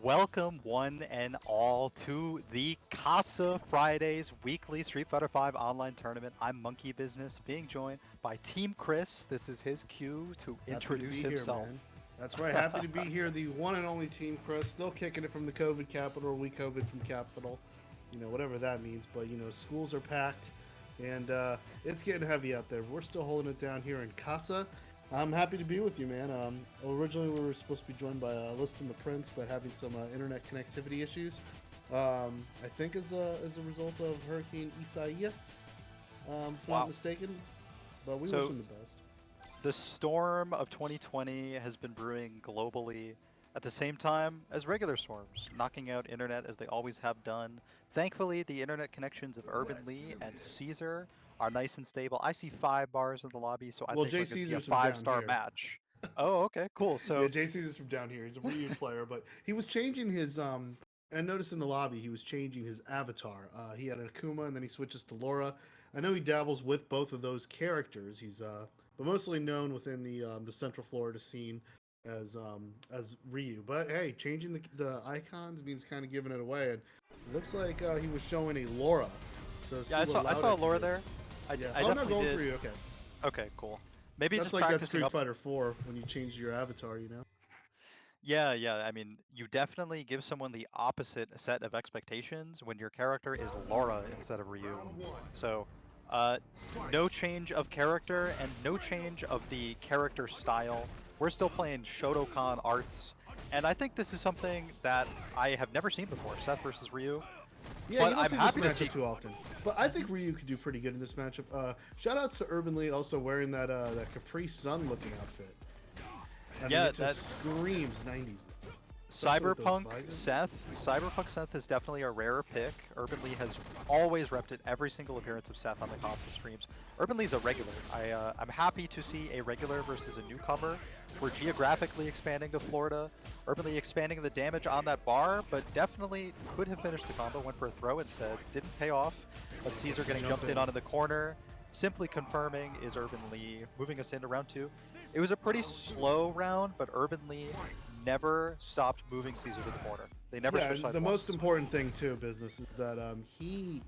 Welcome one and all to the Casa Fridays weekly Street Fighter V online tournament. I'm Monkey Business, being joined by Team Chris. This is his cue to introduce himself. Here, man. That's right. Happy to be here. The one and only Team Chris, still kicking it from the COVID capital, or we COVID from capital. You know, whatever that means. But you know, schools are packed, and it's getting heavy out there. We're still holding it down here in Casa. I'm happy to be with you, man. Originally, we were supposed to be joined by Liston the Prince, but having some internet connectivity issues. I think as a result of Hurricane Isaias, if I'm not mistaken. But we wish him the best. The storm of 2020 has been brewing globally at the same time as regular storms, knocking out internet as they always have done. Thankfully, the internet connections of Urban Lee and Caesar are nice and stable. I see 5 bars in the lobby, so I think we're going to see a 5-star match. Oh, okay, cool. So yeah, JCaesar's from down here. He's a Ryu player, but he was changing his and notice in the lobby he was changing his avatar. He had an Akuma and then he switches to Laura. I know he dabbles with both of those characters. He's but mostly known within the Central Florida scene as Ryu. But hey, changing the icons means kind of giving it away. And it looks like he was showing a Laura. So yeah, I saw Laura there. I no, going for you. Okay. Okay, cool. Maybe that's just like that Street up. Fighter 4 when you change your avatar, you know. Yeah. I mean, you definitely give someone the opposite set of expectations when your character is Laura instead of Ryu. So, no change of character and no change of the character style. We're still playing Shotokan arts, and I think this is something that I have never seen before. Seth versus Ryu. Yeah, but you don't I'm see happy this to see too often. But I think Ryu could do pretty good in this matchup. Shout outs to Urban Lee also wearing that Capri Sun looking outfit. I mean, it just screams 90s. Cyberpunk Seth is definitely a rarer pick. Urban Lee has always repped it every single appearance of Seth on the Casa streams. Urban Lee's a regular. I'm happy to see a regular versus a newcomer. We're geographically expanding to Florida. Urban Lee expanding the damage on that bar, but definitely could have finished the combo. Went for a throw instead. Didn't pay off. But Caesar getting jumped in onto the corner. Simply confirming is Urban Lee, moving us into round 2. It was a pretty slow round, but Urban Lee never stopped moving Caesar to the corner. They never switched sides. The most important thing too, business, is that he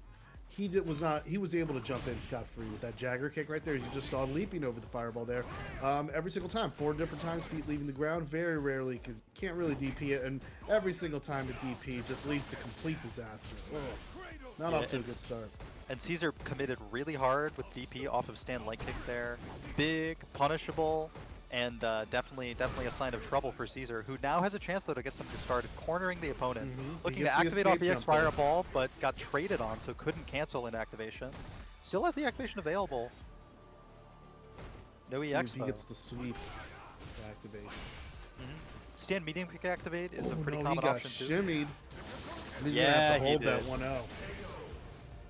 was able to jump in scot-free with that Jagger kick right there. You just saw leaping over the fireball there every single time. 4 different times, feet leaving the ground. Very rarely, because you can't really DP it, and every single time the DP just leads to complete disaster. Not off to a good start. And Caesar committed really hard with DP off of stand light kick there. Big, punishable, and definitely a sign of trouble for Caesar, who now has a chance though to get something started, cornering the opponent, looking to activate off EX Fireball, but got traded on, so couldn't cancel in activation. Still has the activation available. No EX. He gets the sweep activation. Stand medium kick activate is a pretty common option too. Shimmied. Yeah, he did. That 1-0.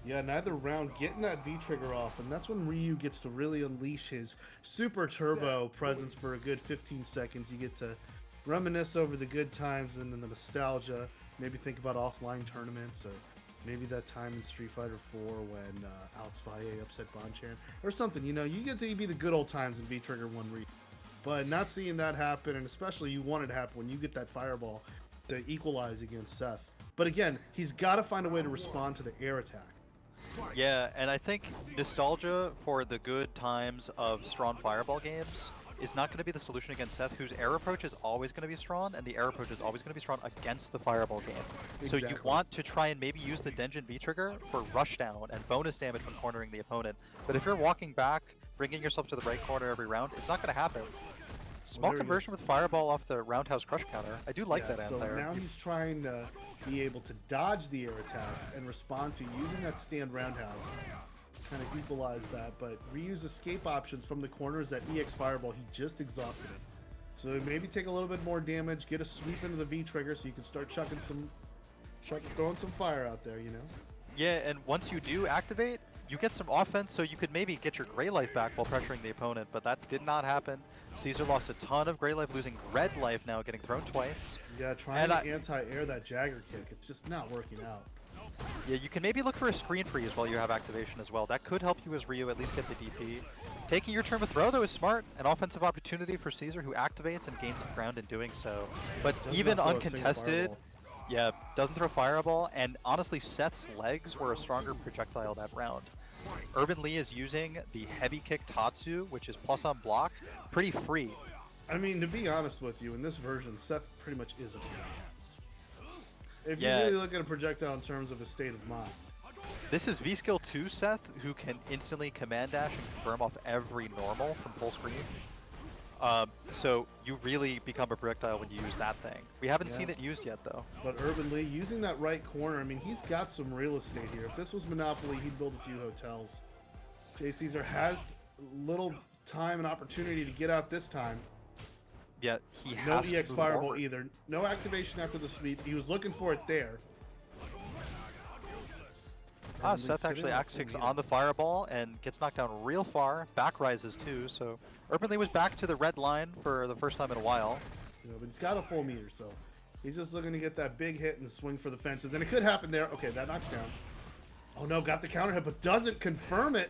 Yeah, neither round getting that V trigger off, and that's when Ryu gets to really unleash his super turbo presence for a good 15 seconds. You get to reminisce over the good times and then the nostalgia. Maybe think about offline tournaments, or maybe that time in Street Fighter 4 when Alex Valle upset Bonchan, or something. You know, you get to be the good old times in V trigger 1 Ryu. But not seeing that happen, and especially you want it to happen when you get that fireball to equalize against Seth. But again, he's got to find a way to respond to the air attack. Yeah, and I think nostalgia for the good times of strong fireball games is not going to be the solution against Seth, whose air approach is always going to be strong, and the air approach is always going to be strong against the fireball game. Exactly. So you want to try and maybe use the Denjin V-Trigger for rushdown and bonus damage when cornering the opponent. But if you're walking back, bringing yourself to the right corner every round, it's not going to happen. Small conversion with fireball off the roundhouse crush counter. I do like that so there. Now he's trying to be able to dodge the air attacks and respond to using that stand roundhouse. Kind of equalize that, but reuse escape options from the corners. That EX fireball, he just exhausted it. So maybe take a little bit more damage, get a sweep into the V trigger so you can start throwing some fire out there, you know? Yeah, and once you do activate, you get some offense, so you could maybe get your gray life back while pressuring the opponent, but that did not happen. Caesar lost a ton of gray life, losing red life now, getting thrown twice. Yeah, trying to anti-air that Jagger kick. It's just not working out. Yeah, you can maybe look for a screen freeze while you have activation as well. That could help you as Ryu at least get the DP. Taking your turn with throw, though, is smart. An offensive opportunity for Caesar, who activates and gains some ground in doing so. But even uncontested, Yeah, doesn't throw fireball, and honestly, Seth's legs were a stronger projectile that round. Urban Lee is using the heavy kick Tatsu, which is plus on block, pretty free. I mean, to be honest with you, in this version, Seth pretty much is a projectile. If you Yeah, really look at a projectile in terms of his state of mind. this is V-Skill 2 Seth, who can instantly command dash and confirm off every normal from full screen. So you really become a projectile when you use that thing. We haven't seen it used yet, though. But Urban Lee, using that right corner, I mean, he's got some real estate here. If this was Monopoly, he'd build a few hotels. JCaesar has little time and opportunity to get out this time. Yeah, he No has EX to move Fireball forward. either. No activation after the sweep. He was looking for it there. Ah, Seth actually Axe-6 on the fireball and gets knocked down real far. Back rises too, so Urban Lee was back to the red line for the first time in a while. You know, but he's got a full meter, so he's just looking to get that big hit and swing for the fences. And it could happen there. Okay, that knocks down. Oh no, got the counter hit, but doesn't confirm it.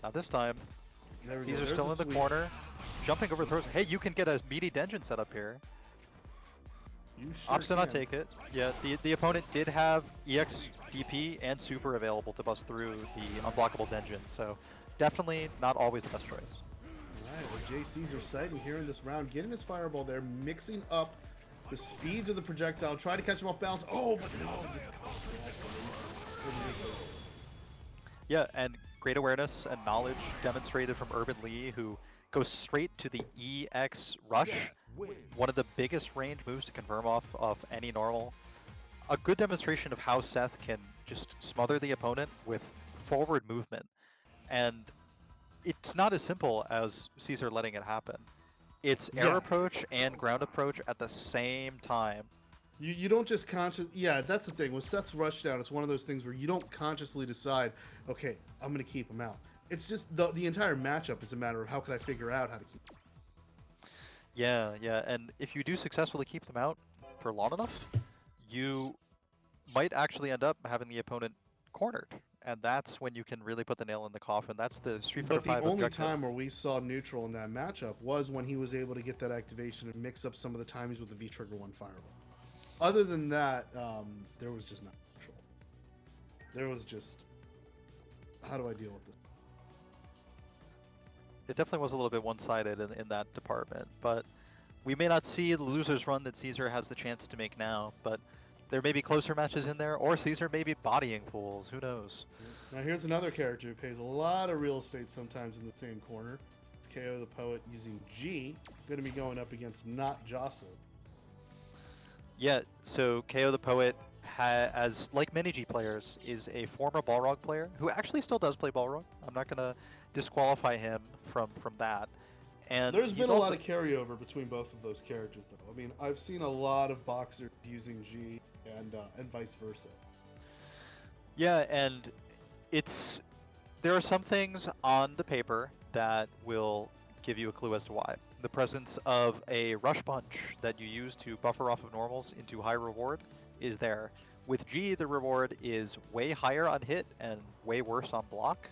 Now this time, There we go. Caesar's There's still the in the sweep. corner, jumping over throws. Hey, you can get a meaty dungeon set up here. You sure Opts to not can. take it. Yeah, the opponent did have EX DP and super available to bust through the unblockable dungeon, so definitely not always the best choice. Alright, well, JCaesar sighting here in this round, getting his fireball there, mixing up the speeds of the projectile, try to catch him off balance. Oh, but no, just Yeah, and great awareness and knowledge demonstrated from Urban Lee, who goes straight to the EX rush, one of the biggest range moves to confirm off of any normal. A good demonstration of how Seth can just smother the opponent with forward movement. And it's not as simple as Caesar letting it happen. It's air Yeah. approach and ground approach at the same time. You don't just yeah, that's the thing. With Seth's rushdown, it's one of those things where you don't consciously decide, okay, I'm going to keep him out. It's just the entire matchup is a matter of how can I figure out how to keep him. Yeah, and if you do successfully keep them out for long enough, you might actually end up having the opponent cornered, and that's when you can really put the nail in the coffin. That's the Street Fighter But the V only objective. time where we saw neutral in that matchup was when he was able to get that activation and mix up some of the timings with the V-Trigger 1 fireball. Other than that, there was just not neutral. There was just, how do I deal with this? It definitely was a little bit one-sided in that department, but we may not see the loser's run that Caesar has the chance to make now, but there may be closer matches in there, or Caesar may be bodying fools, who knows? Now here's another character who pays a lot of real estate sometimes in the same corner. It's KOThePoet using G, going to be going up against NotJostle. Yeah, so KOThePoet, as like many G players, is a former Balrog player who actually still does play Balrog. I'm not going to disqualify him from that. And There's he's been a also, lot of carryover between both of those characters, though. I mean, I've seen a lot of boxers using G and vice versa. Yeah, and there are some things on the paper that will give you a clue as to why. The presence of a rush punch that you use to buffer off of normals into high reward is there. With G, the reward is way higher on hit and way worse on block,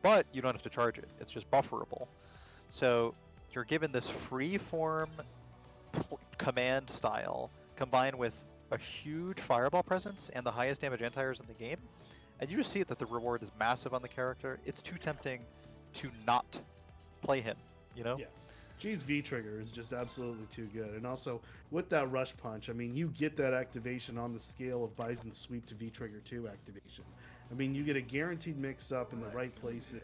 but you don't have to charge it. It's just bufferable. So you're given this free-form command style combined with a huge fireball presence and the highest damage anti-airs in the game, and you just see that the reward is massive on the character. It's too tempting to not play him, you know? Yeah. G's V-Trigger is just absolutely too good. And also, with that rush punch, I mean, you get that activation on the scale of Bison's sweep to V-Trigger 2 activation. I mean, you get a guaranteed mix-up in the right places.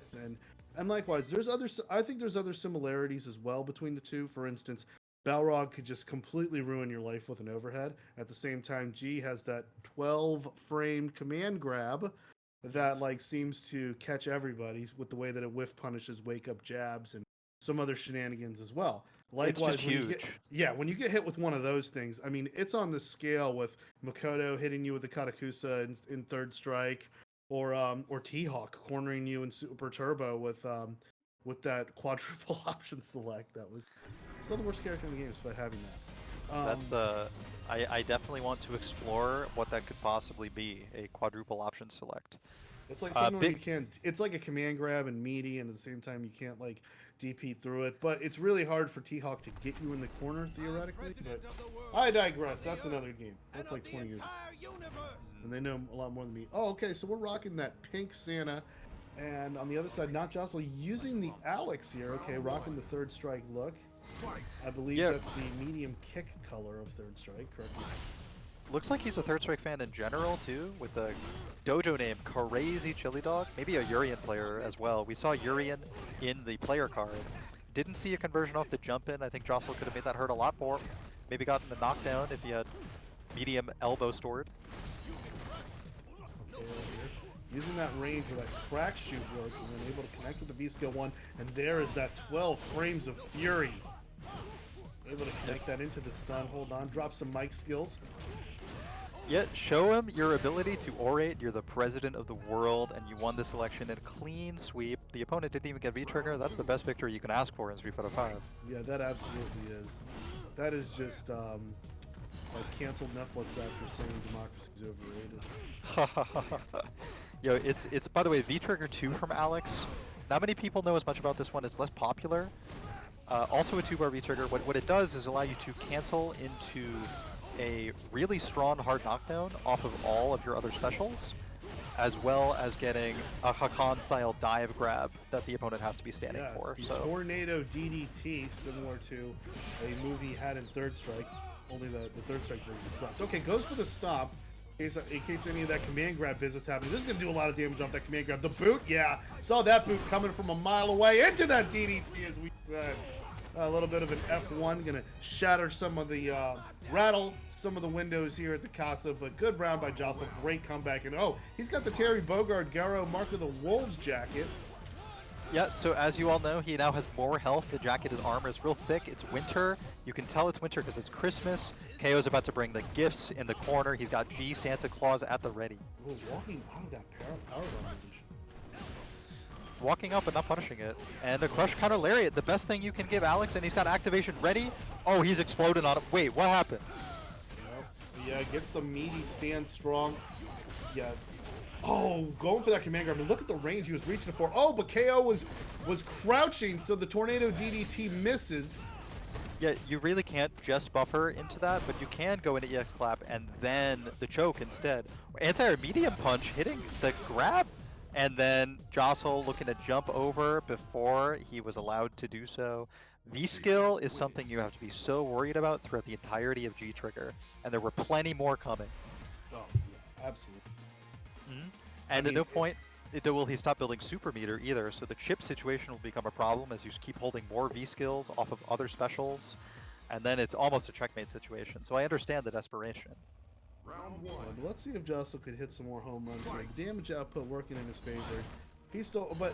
And likewise, I think there's other similarities as well between the two. For instance, Balrog could just completely ruin your life with an overhead. At the same time, G has that 12-frame command grab that like seems to catch everybody with the way that it whiff punishes wake-up jabs and some other shenanigans as well. Likewise, it's just huge. When you get hit with one of those things, I mean, it's on the scale with Makoto hitting you with the Katakusa in third strike, or T-Hawk cornering you in Super Turbo with that quadruple option select. That was still the worst character in the game, despite having that. I definitely want to explore what that could possibly be, a quadruple option select. It's like something where you can't. It's like a command grab and meaty, and at the same time you can't like DP through it. But it's really hard for T-Hawk to get you in the corner theoretically. But I digress. That's another game. That's like 20 years ago. And they know a lot more than me. Oh, okay. So we're rocking that pink Santa, and on the other side, NotJostle using the Alex here. Okay, rocking the third strike look. I believe that's the medium kick color of third strike. Correct me. Looks like he's a Third Strike fan in general, too, with a dojo name, Crazy Chili Dog. Maybe a Urian player as well. We saw Urian in the player card. Didn't see a conversion off the jump in. I think Jostle could have made that hurt a lot more. Maybe gotten a knockdown if he had medium elbow stored. Okay, using that range where that crack shoot works and then able to connect with the V-Skill 1. And there is that 12 frames of fury. Able to connect that into the stun. Hold on, drop some mic skills. Yeah, show him your ability to orate. You're the president of the world, and you won this election in a clean sweep. The opponent didn't even get V-trigger. That's the best victory you can ask for in Street Fighter V. Yeah, that absolutely is. That is just like canceled Netflix after saying democracy is overrated. Yo, it's by the way, V-trigger 2 from Alex. Not many people know as much about this one. It's less popular. Also a 2-bar V-trigger. What it does is allow you to cancel into a really strong hard knockdown off of all of your other specials, as well as getting a Hakan style dive grab that the opponent has to be standing for. The Tornado DDT, similar to a move he had in Third Strike, only the Third Strike version sucks. Okay, goes for the stop in case any of that command grab business happens. This is going to do a lot of damage off that command grab. The boot, yeah, saw that boot coming from a mile away into that DDT, as we said. A little bit of an F1, gonna shatter some of the, rattle some of the windows here at the Casa, but good round by Jostle, great comeback, and oh, he's got the Terry Bogard Garo Mark of the Wolves jacket. Yeah, so as you all know, he now has more health. The jacket, his armor is real thick. It's winter. You can tell it's winter because it's Christmas. KO's about to bring the gifts in the corner. He's got G Santa Claus at the ready. Ooh, walking out of that power position. Walking up and not punishing it. And a crush counter lariat, the best thing you can give Alex, and he's got activation ready. Oh, he's exploded on it. Wait, what happened? Yeah, gets the meaty stand strong. Yeah. Oh, going for that command grab. I mean, look at the range he was reaching for. Oh, but KO was crouching, so the Tornado DDT misses. Yeah, you really can't just buffer into that, but you can go into EX Clap and then the choke instead. Anti-air medium punch hitting the grab. And then Jostle looking to jump over before he was allowed to do so. V-skill is something you have to be so worried about throughout the entirety of G-Trigger. And there were plenty more coming. Oh, yeah, absolutely. And at no point will he stop building super meter either, so the chip situation will become a problem as you keep holding more V-skills off of other specials. And then it's almost a checkmate situation. So I understand the desperation. Round 1. Let's see if Jostle could hit some more home runs here. Damage output working in his favor. He's still, but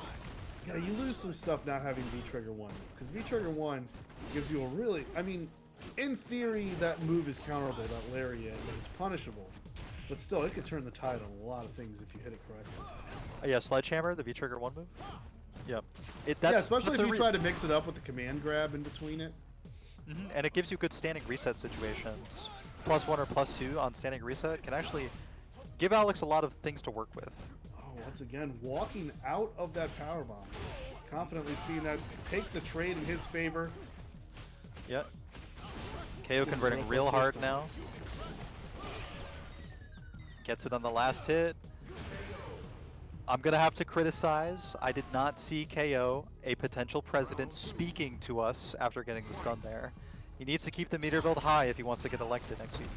yeah, you lose some stuff not having V-Trigger 1. Because V-Trigger 1 gives you a really, I mean, in theory, that move is counterable, that lariat, and it's punishable. But still, it could turn the tide on a lot of things if you hit it correctly. Yeah, Sledgehammer, the V-Trigger 1 move? Yeah. Yeah, especially if you try to mix it up with the command grab in between it. And it gives you good standing reset situations. +1 or +2 on standing reset can actually give Alex a lot of things to work with. Oh, once again, walking out of that power bomb. Confidently seeing that takes the trade in his favor. Yep. KO converting real hard now. Gets it on the last hit. I'm going to have to criticize. I did not see KO, a potential president, speaking to us after getting the stun there. He needs to keep the meter build high if he wants to get elected next season.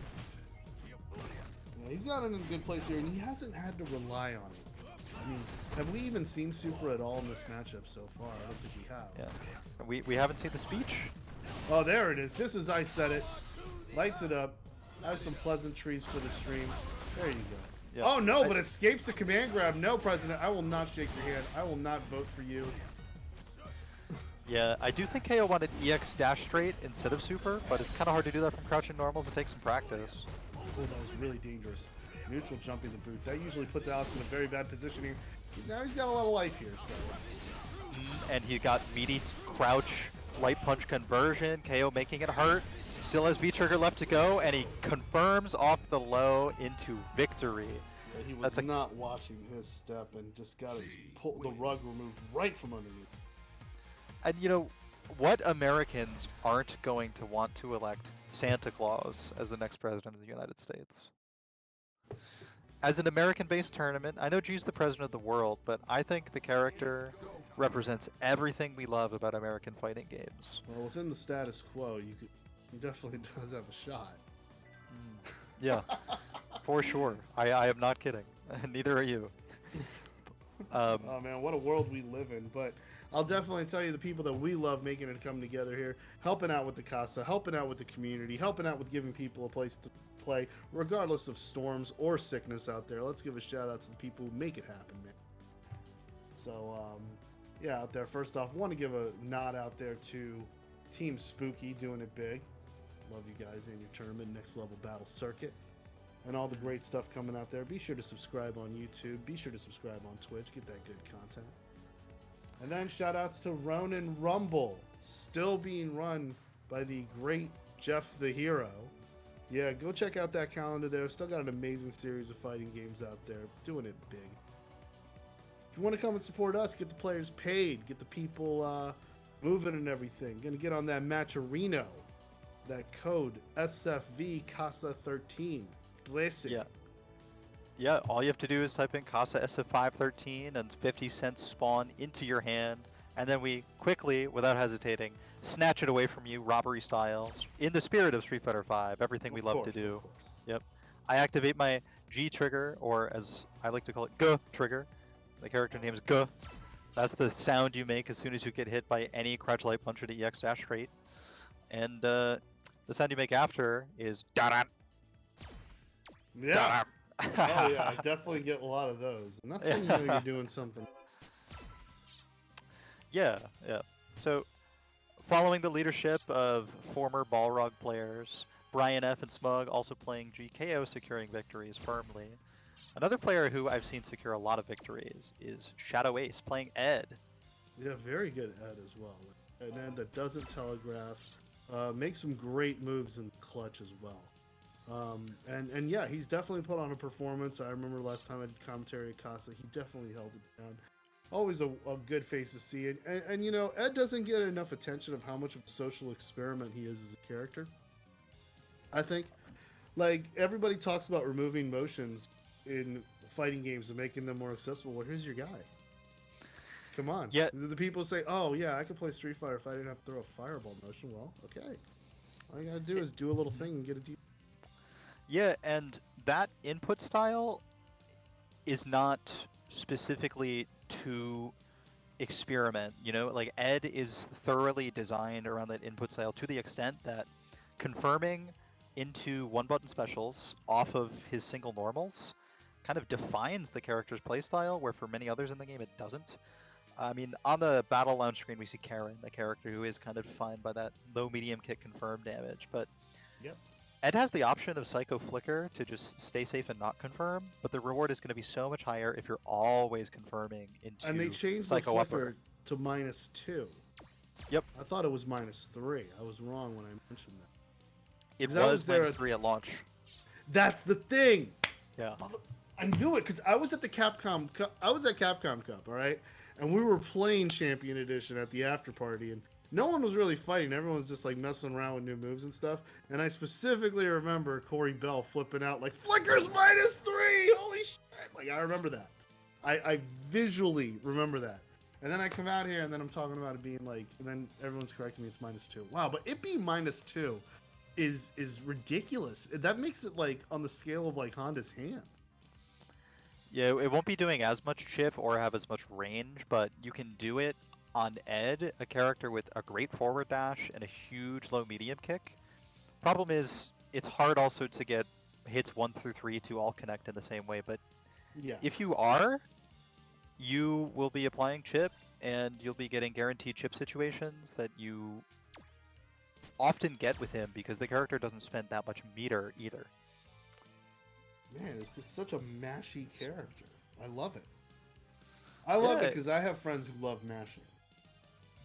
Yeah, he's got it in a good place here, and he hasn't had to rely on it. I mean, have we even seen Super at all in this matchup so far? I don't think we have. Yeah. We haven't seen the speech. Oh, there it is. Just as I said it. Lights it up. Has some pleasantries for the stream. There you go. Yeah. Oh, no, but escapes the command grab. No, President, I will not shake your hand. I will not vote for you. Yeah, I do think KO wanted EX dash straight instead of super, but it's kind of hard to do that from crouching normals. It takes some practice. Oh, that was really dangerous. Neutral jumping the boot. That usually puts Alex in a very bad position here. Now he's got a lot of life here, so. And he got meaty crouch light punch conversion. KO making it hurt. Still has V-trigger left to go, and he confirms off the low into victory. That he was not watching his step and just got the rug removed right from underneath. And you know, what Americans aren't going to want to elect Santa Claus as the next president of the United States? As an American-based tournament, I know G's the president of the world, but I think the character represents everything we love about American fighting games. Well, within the status quo, he definitely does have a shot. Yeah, for sure. I am not kidding. Neither are you. Oh man, what a world we live in. But I'll definitely tell you the people that we love making it come together here, helping out with the Casa, helping out with the community, helping out with giving people a place to play, regardless of storms or sickness out there. Let's give a shout out to the people who make it happen, man. So, yeah, out there, first off, want to give a nod out there to Team Spooky doing it big. Love you guys in your tournament, next level battle circuit, and all the great stuff coming out there. Be sure to subscribe on YouTube. Be sure to subscribe on Twitch. Get that good content. And then shout outs to Ronin Rumble, still being run by the great Jeff the Hero. Yeah, go check out that calendar there. Still got an amazing series of fighting games out there. Doing it big. If you want to come and support us, get the players paid, get the people moving and everything. Gonna get on that Matcherino. That code SFV Casa 13. Blessing. Yeah. Yeah, all you have to do is type in Casa SF513 and 50 cents spawn into your hand, and then we quickly, without hesitating, snatch it away from you, robbery style, in the spirit of Street Fighter V, everything we love to do. Yep. I activate my G trigger, or as I like to call it, G trigger. The character name is G. That's the sound you make as soon as you get hit by any crouch light punch at EX dash straight. And the sound you make after is da-da. Yeah. Da-da. Oh yeah, I definitely get a lot of those, and that's when you know you're doing something. Yeah, yeah. So, following the leadership of former Balrog players, Brian F. and Smug also playing GKO, securing victories firmly. Another player who I've seen secure a lot of victories is Shadow Ace, playing Ed. Yeah, very good Ed as well. An Ed that doesn't telegraph, makes some great moves in clutch as well. And yeah, he's definitely put on a performance. I remember last time I did commentary at Casa, he definitely held it down. Always a good face to see it. And you know, Ed doesn't get enough attention of how much of a social experiment he is as a character. I think, like, everybody talks about removing motions in fighting games and making them more accessible. Well, here's your guy. Come on. Yeah. The people say, oh yeah, I could play Street Fighter if I didn't have to throw a fireball motion. Well, okay. All you gotta do is do a little thing and get a deep. Yeah, and that input style is not specifically to experiment, you know? Like, Ed is thoroughly designed around that input style to the extent that confirming into one-button specials off of his single normals kind of defines the character's playstyle, where for many others in the game it doesn't. I mean, on the Battle Lounge screen we see Karen, the character who is kind of defined by that low-medium kick confirm damage, but Yep. Ed has the option of Psycho Flicker to just stay safe and not confirm, but the reward is going to be so much higher if you're always confirming into And they changed Psycho the flicker Upper. to -2. Yep. I thought it was -3. I was wrong when I mentioned that. It 'Cause that was was there -3 at launch. That's the thing. Yeah. I knew it because I was at the Capcom Cup. I was at Capcom Cup, all right, and we were playing Champion Edition at the after party, and no one was really fighting. Everyone was just like messing around with new moves and stuff. And I specifically remember Corey Bell flipping out like "Flicker's -3! Holy shit!" Like I remember that. I visually remember that. And then I come out here and then I'm talking about it being like, and then everyone's correcting me. It's -2. Wow, but it being -2 is ridiculous. That makes it like on the scale of like Honda's hands. Yeah, it won't be doing as much chip or have as much range, but you can do it on Ed, a character with a great forward dash and a huge low medium kick. Problem is, it's hard also to get hits 1 through 3 to all connect in the same way, but Yeah. if you are, you will be applying chip and you'll be getting guaranteed chip situations that you often get with him because the character doesn't spend that much meter either. Man, it's just such a mashy character. I love it. I love it because I have friends who love mashing.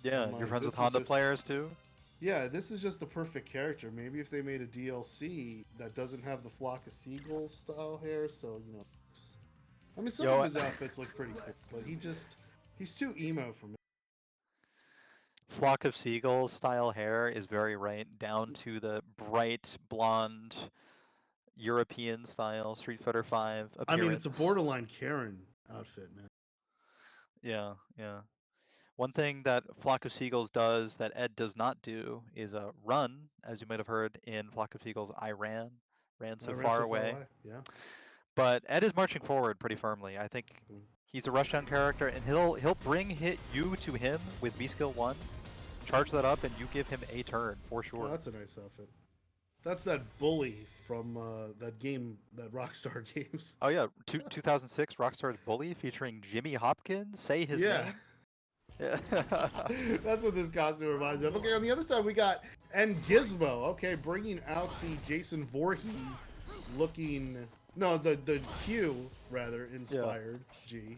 Yeah, I'm you're like, friends this with is Honda just- players too? Yeah, this is just the perfect character. Maybe if they made a DLC that doesn't have the flock of seagulls style hair, so you know, I mean, some of his outfits look pretty cool, but he's too emo for me. Flock of Seagulls style hair is very right, down to the bright blonde European style Street Fighter V appearance. I mean, it's a borderline Karen outfit, man. Yeah, yeah. One thing that Flock of Seagulls does that Ed does not do is run, as you might have heard in Flock of Seagulls, ran so far away. Yeah. But Ed is marching forward pretty firmly. I think he's a rushdown character, and he'll bring you to him with V skill 1, charge that up, and you give him a turn for sure. Oh, that's a nice outfit. That's that bully from that game, that Rockstar games. Oh yeah, 2006 Rockstar's Bully featuring Jimmy Hopkins. Say his name. Yeah. That's what this costume reminds me of. Okay, on the other side we got Gizmo. Okay, bringing out the Jason Voorhees looking, no, the Q rather inspired G.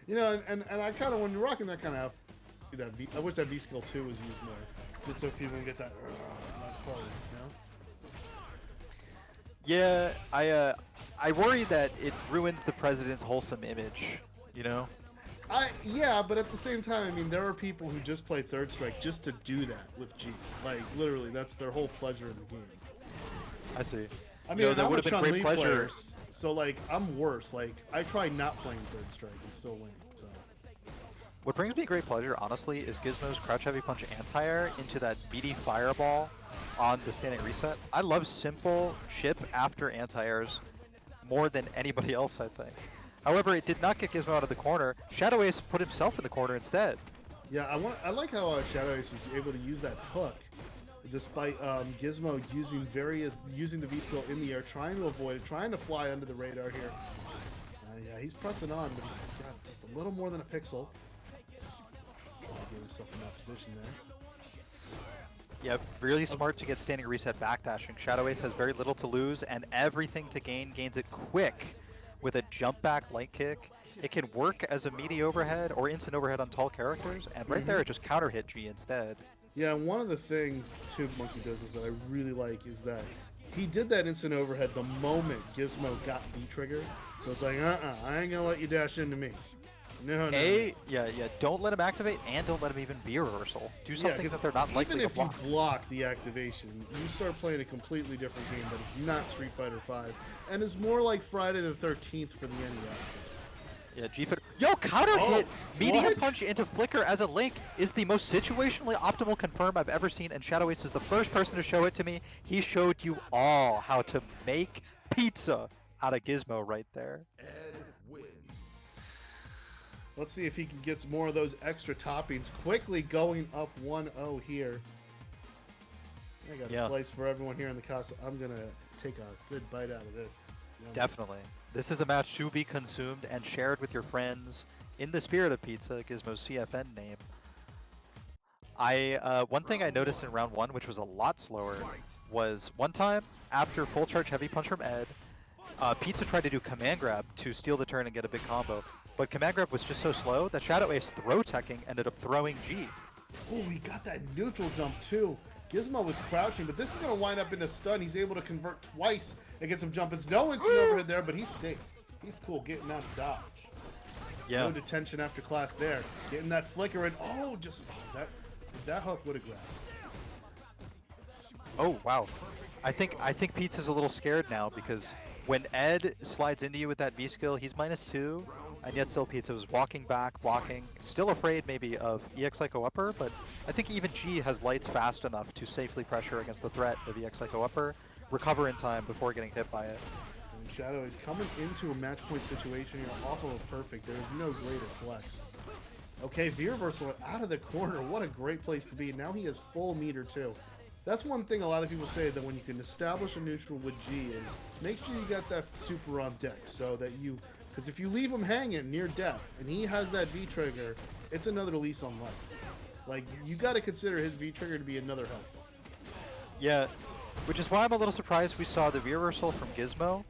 You know, and I kind of, when you're rocking that kind of outfit, I wish that V skill 2 was used more, just so people can get that part, you know. Yeah, I worry that it ruins the president's wholesome image, you know? Yeah, but at the same time, I mean, there are people who just play Third Strike just to do that with G. Like, literally, that's their whole pleasure in the game. I see. I mean, that would have been great pleasure. Players, so, like, I'm worse. Like, I try not playing Third Strike and still win, so. What brings me great pleasure, honestly, is Gizmo's Crouch Heavy Punch anti-air into that meaty fireball on the standing reset. I love simple chip after anti-airs more than anybody else, I think. However, it did not get Gizmo out of the corner. Shadow Ace put himself in the corner instead. Yeah, I like how Shadow Ace was able to use that hook, despite Gizmo using the V skill in the air, trying to avoid it, trying to fly under the radar here. Yeah, he's pressing on, but he's got just a little more than a pixel. Get himself in that position there. Yep, really smart to get standing reset backdashing. Shadow Ace has very little to lose and everything to gain, gains it quick with a jump back light kick. It can work as a meaty overhead or instant overhead on tall characters, and right there it just counter hit G instead. Yeah, and one of the things Tube Monkey does is that I really like is that he did that instant overhead the moment Gizmo got V-trigger. So it's like, I ain't gonna let you dash into me. No. Yeah, don't let him activate, and don't let him even be a reversal. Do something that they're not likely to block. Even if you block the activation, you start playing a completely different game, but it's not Street Fighter V, and it's more like Friday the 13th for the NES. Yeah, G-Fit. Yo, counter hit! Medium punch into Flicker as a Link is the most situationally optimal confirm I've ever seen, and Shadow Ace is the first person to show it to me. He showed you all how to make pizza out of Gizmo right there. Let's see if he can get some more of those extra toppings. Quickly going up 1-0 here. I got a slice for everyone here in the Casa. I'm going to take a good bite out of this. Yummy. Definitely. This is a match to be consumed and shared with your friends in the spirit of pizza, Gizmo's CFN name. One thing I noticed in round 1, which was a lot slower, was one time after full charge heavy punch from Ed, Pizza tried to do command grab to steal the turn and get a big combo. But command grab was just so slow that Shadow Ace throw teching ended up throwing G. Oh, he got that neutral jump too. Gizmo was crouching, but this is going to wind up in a stun. He's able to convert twice and get some jump-ins. No instant overhead there, but he's safe. He's cool getting out of dodge. Yeah. No detention after class there. Getting that flicker in. Oh, just that hook would have grabbed. Oh, wow. I think Pizza's a little scared now because when Ed slides into you with that V skill, he's -2. And yet still Pizza was walking back, blocking, still afraid maybe of EX Psycho Upper, but I think even G has lights fast enough to safely pressure against the threat of EX Psycho Upper, recover in time before getting hit by it. And Shadow is coming into a match point situation here off of a perfect. There is no greater flex. Okay, V-reversal out of the corner. What a great place to be. Now he has full meter too. That's one thing a lot of people say, that when you can establish a neutral with G, is make sure you got that super on deck so that you... Because if you leave him hanging near death, and he has that V-trigger, it's another lease on life. Like, you got to consider his V-trigger to be another health. Yeah, which is why I'm a little surprised we saw the V-reversal from Gizmo,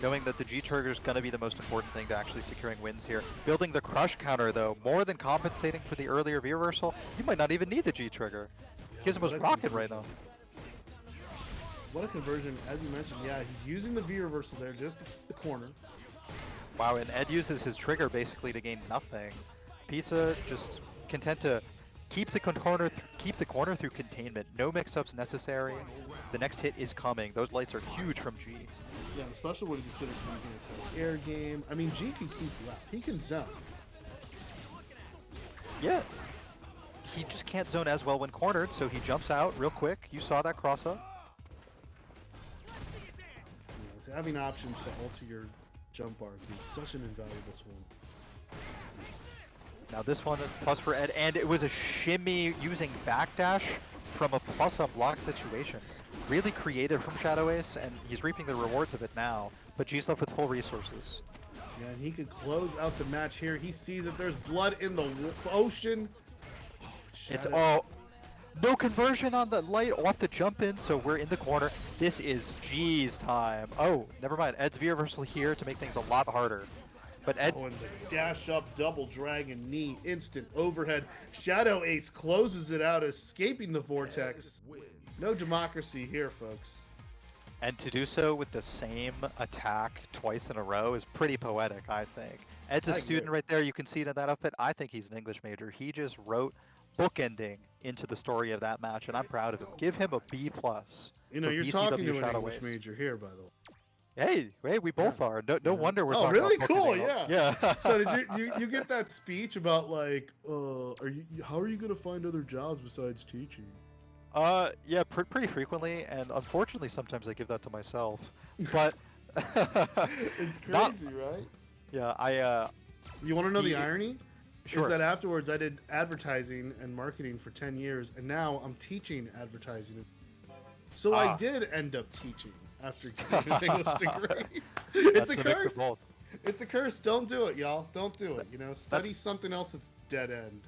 knowing that the G-trigger is going to be the most important thing to actually securing wins here. Building the crush counter, though, more than compensating for the earlier V-reversal, you might not even need the G-trigger. Gizmo's rocking right now. What a conversion, as you mentioned. Yeah, he's using the V-reversal there just to keep the corner. Wow, and Ed uses his trigger basically to gain nothing. Pizza just content to keep the corner through containment. No mix-ups necessary. The next hit is coming. Those lights are huge from G. Yeah, especially when you consider he's in a air game. I mean, G can keep you out. He can zone. Yeah. He just can't zone as well when cornered, so he jumps out real quick. You saw that cross up. Yeah, having options to alter your jump arc is such an invaluable tool. Now this one is plus for Ed, and it was a shimmy using backdash from a plus-up block situation. Really creative from Shadow Ace, and he's reaping the rewards of it now, but G's left with full resources. Yeah, and he could close out the match here. He sees that there's blood in the ocean. It's all... No conversion on the light off the jump in, so we're in the corner. This is G's time. Oh, never mind. Ed's V-reversal here to make things a lot harder. But Ed... Oh, and the dash up, double dragon knee, instant overhead. Shadow Ace closes it out, escaping the vortex. No democracy here, folks. And to do so with the same attack twice in a row is pretty poetic, I think. Ed's a student right there. You can see it in that outfit. I think he's an English major. He just wrote bookending into the story of that match, and I'm proud of him. Give him a B+. You know, you're talking to an English major here, by the way. Hey, we both are. No wonder we're talking really about cool, bookending. yeah. So did you get that speech about like, how are you gonna find other jobs besides teaching? Yeah, pretty frequently, and unfortunately sometimes I give that to myself. But it's crazy, right? Yeah, You want to know the irony? Sure. Is that afterwards I did advertising and marketing for 10 years, and now I'm teaching advertising. So I did end up teaching after getting an English degree. It's a curse. It's a curse. Don't do it, y'all. Don't do it. You know, study something else that's dead end.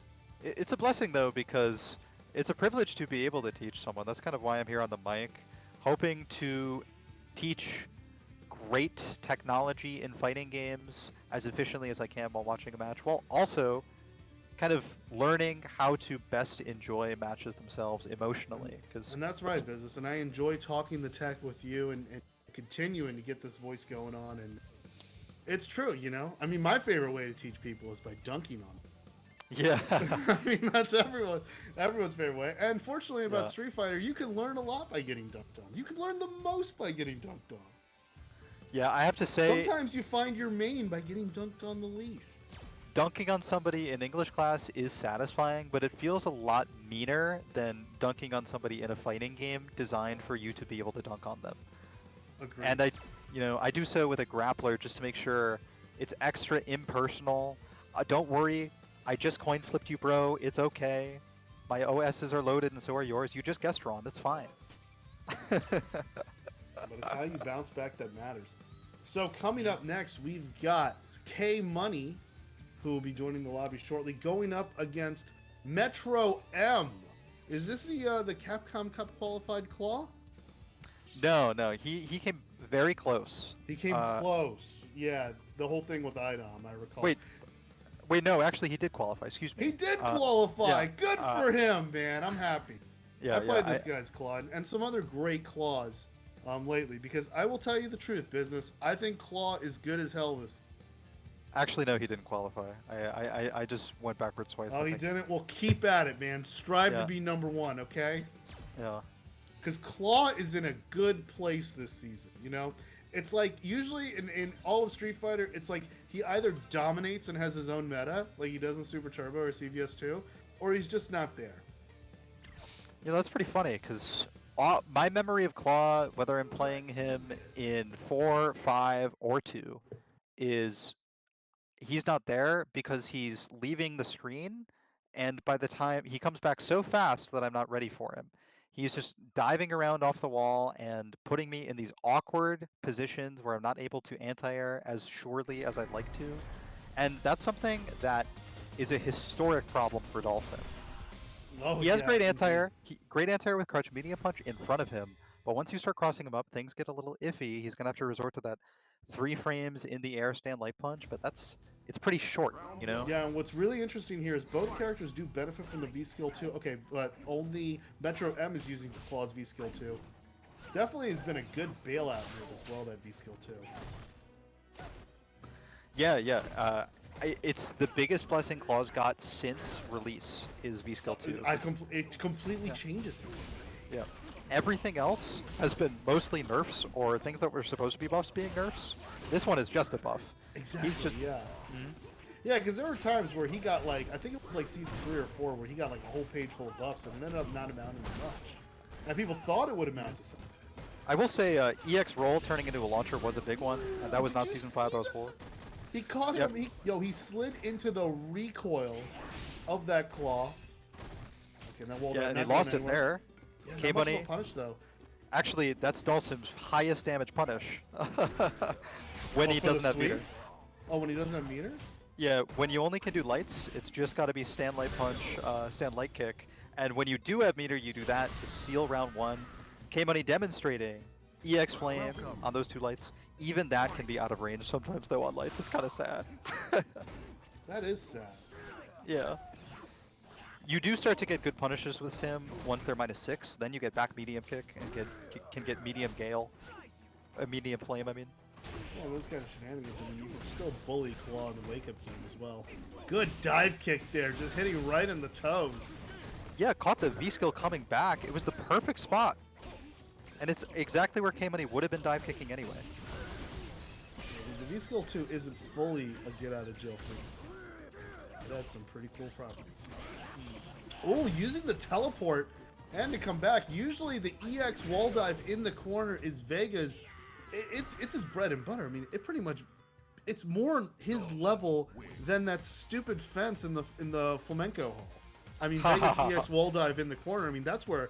It's a blessing though, because it's a privilege to be able to teach someone. That's kind of why I'm here on the mic, hoping to teach great technology in fighting games as efficiently as I can while watching a match, while also kind of learning how to best enjoy matches themselves emotionally. And that's right, Business. And I enjoy talking the tech with you and continuing to get this voice going on. And it's true, you know? I mean, my favorite way to teach people is by dunking on them. Yeah. I mean, that's everyone's favorite way. And fortunately about Street Fighter, you can learn a lot by getting dunked on. You can learn the most by getting dunked on. Yeah, I have to say... Sometimes you find your main by getting dunked on the least. Dunking on somebody in English class is satisfying, but it feels a lot meaner than dunking on somebody in a fighting game designed for you to be able to dunk on them. Agreed. And I do so with a grappler just to make sure it's extra impersonal. Don't worry, I just coin flipped you, bro. It's okay. My OSs are loaded and so are yours. You just guessed wrong. That's fine. But it's how you bounce back that matters. So coming up next, we've got K Money, who will be joining the lobby shortly, going up against Metro M. Is this the Capcom Cup qualified Claw? No, he came very close. He came close. Yeah, the whole thing with IDOM, I recall. Wait, no, actually he did qualify. Excuse me. He did qualify. Good for him, man. I'm happy. I played this guy's Claw and some other great Claws lately, because I will tell you the truth, Business. I think Claw is good as hell this. Actually, no, he didn't qualify. I just went backwards twice. Oh, he didn't? Well, keep at it, man. Strive to be number one, okay? Yeah. Because Claw is in a good place this season, you know? It's like, usually in all of Street Fighter, it's like he either dominates and has his own meta, like he does in Super Turbo or CVS2, or he's just not there. You know, that's pretty funny, because my memory of Claw, whether I'm playing him in 4, 5, or 2, is he's not there because he's leaving the screen, and by the time he comes back so fast that I'm not ready for him. He's just diving around off the wall and putting me in these awkward positions where I'm not able to anti-air as surely as I'd like to. And that's something that is a historic problem for Dhalsim. Oh, he has great anti-air, great anti-air with crouch medium punch in front of him, but once you start crossing him up, things get a little iffy. He's going to have to resort to that 3 frames in the air stand light punch, but it's pretty short, you know? Yeah, and what's really interesting here is both characters do benefit from the V-Skill too. Okay, but only Metro M is using Claw's V-Skill too. Definitely has been a good bailout here as well, that V-Skill too. Yeah, yeah. It's the biggest blessing Claws got since release is V skill 2. It completely Yeah. changes it. Yeah. Everything else has been mostly nerfs or things that were supposed to be buffs being nerfs. This one is just a buff. Exactly. He's just Yeah. Yeah, because there were times where he got like, I think it was like season 3 or 4, where he got like a whole page full of buffs and it ended up not amounting to much. And people thought it would amount to something. I will say EX roll turning into a launcher was a big one, and that was Did not you season see 5, that was that? 4. He caught Yep. him. He slid into the recoil of that claw. Okay, now Yeah, and he lost it there. Yeah, not much of K-Bunny, a punish though. actually, that's Dhalsim's highest damage punish when Oh, he for the doesn't have sweep? meter. Oh, when he doesn't have meter? Yeah, when you only can do lights, it's just got to be stand light punch, stand light kick, and when you do have meter, you do that to seal round 1. K-Money demonstrating EX Flame on those 2 lights. Even that can be out of range sometimes though on lights. It's kind of sad. That is sad. Yeah. You do start to get good punishes with him once they're -6. Then you get back medium kick and can get medium gale, medium flame. I mean. Yeah, those kind of shenanigans. I mean, you can still bully Claw in the wake-up game as well. Good dive kick there, just hitting right in the toes. Yeah, caught the V skill coming back. It was the perfect spot, and it's exactly where K-Money would have been dive kicking anyway. Yeah, the V skill 2 isn't fully a get out of jail free. That's some pretty cool properties. Oh, using the teleport and to come back. Usually the EX wall dive in the corner is Vega's. It's his bread and butter. I mean, it pretty much, it's more his level than that stupid fence in the flamenco hall. I mean, Vega's EX wall dive in the corner. I mean, that's where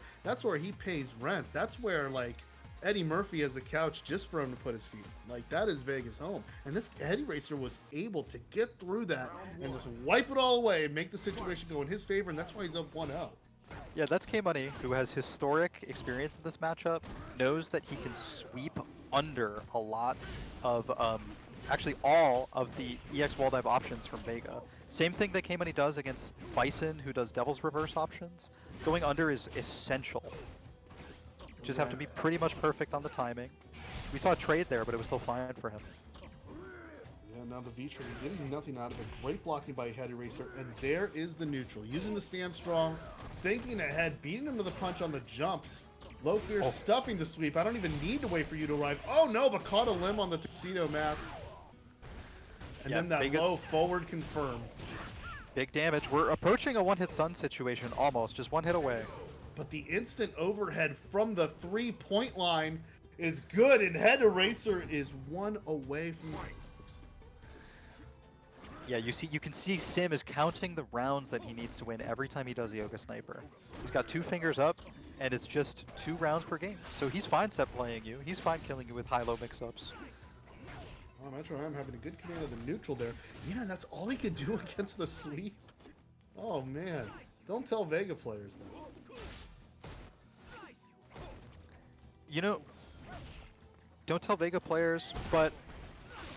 he pays rent. That's where like Eddie Murphy has a couch just for him to put his feet on. Like that is Vega's home. And this Eddie Racer was able to get through that and just wipe it all away and make the situation go in his favor. And that's why he's up 1-0. Yeah, that's K-Money, who has historic experience in this matchup, knows that he can sweep under a lot of, actually all of the EX wall dive options from Vega. Same thing that K-Money does against Bison, who does Devil's Reverse options. Going under is essential. Just have to be pretty much perfect on the timing. We saw a trade there, but it was still fine for him. Yeah, now the V-trigger getting nothing out of it. Great blocking by Eddie Racer, and there is the neutral. Using the stand strong, thinking ahead, beating him to the punch on the jumps. Low fear stuffing the sweep. I don't even need to wait for you to arrive. Oh no, but caught a limb on the tuxedo mask. And then that low forward confirm. Big damage. We're approaching a one-hit stun situation almost, just one hit away. But the instant overhead from the 3-point line is good, and Head Eraser is 1 away from the... Yeah, you can see Sim is counting the rounds that he needs to win every time he does Yoga Sniper. He's got 2 fingers up, and it's just 2 rounds per game. So he's fine set playing you. He's fine killing you with high-low mix-ups. Oh, Metro M having a good command of the neutral there. Yeah, that's all he could do against the sweep. Oh, man. Don't tell Vega players that. You know, don't tell Vega players, but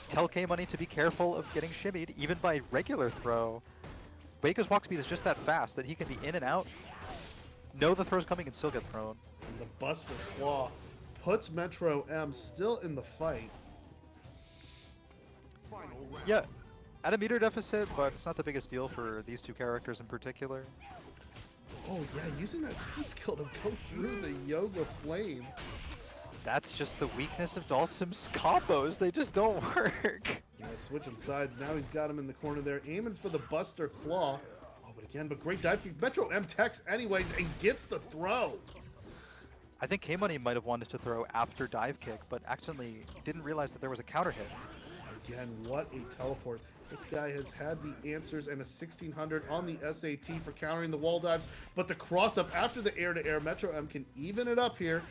tell K-Money to be careful of getting shimmied, even by regular throw. Vega's walk speed is just that fast that he can be in and out, know the throw's coming, and still get thrown. And the Buster Claw puts Metro M still in the fight. Yeah, at a meter deficit, but it's not the biggest deal for these 2 characters in particular. Oh yeah, using that skill to go through the Yoga Flame. That's just the weakness of Dhalsim's combos. They just don't work. Yeah, switching sides. Now he's got him in the corner there, aiming for the Buster Claw. Oh, but great dive kick. Metro M techs anyways and gets the throw. I think K-Money might have wanted to throw after dive kick, but accidentally didn't realize that there was a counter hit. Again, what a teleport. This guy has had the answers and a 1600 on the SAT for countering the wall dives, but the cross up after the air-to-air, Metro M can even it up here.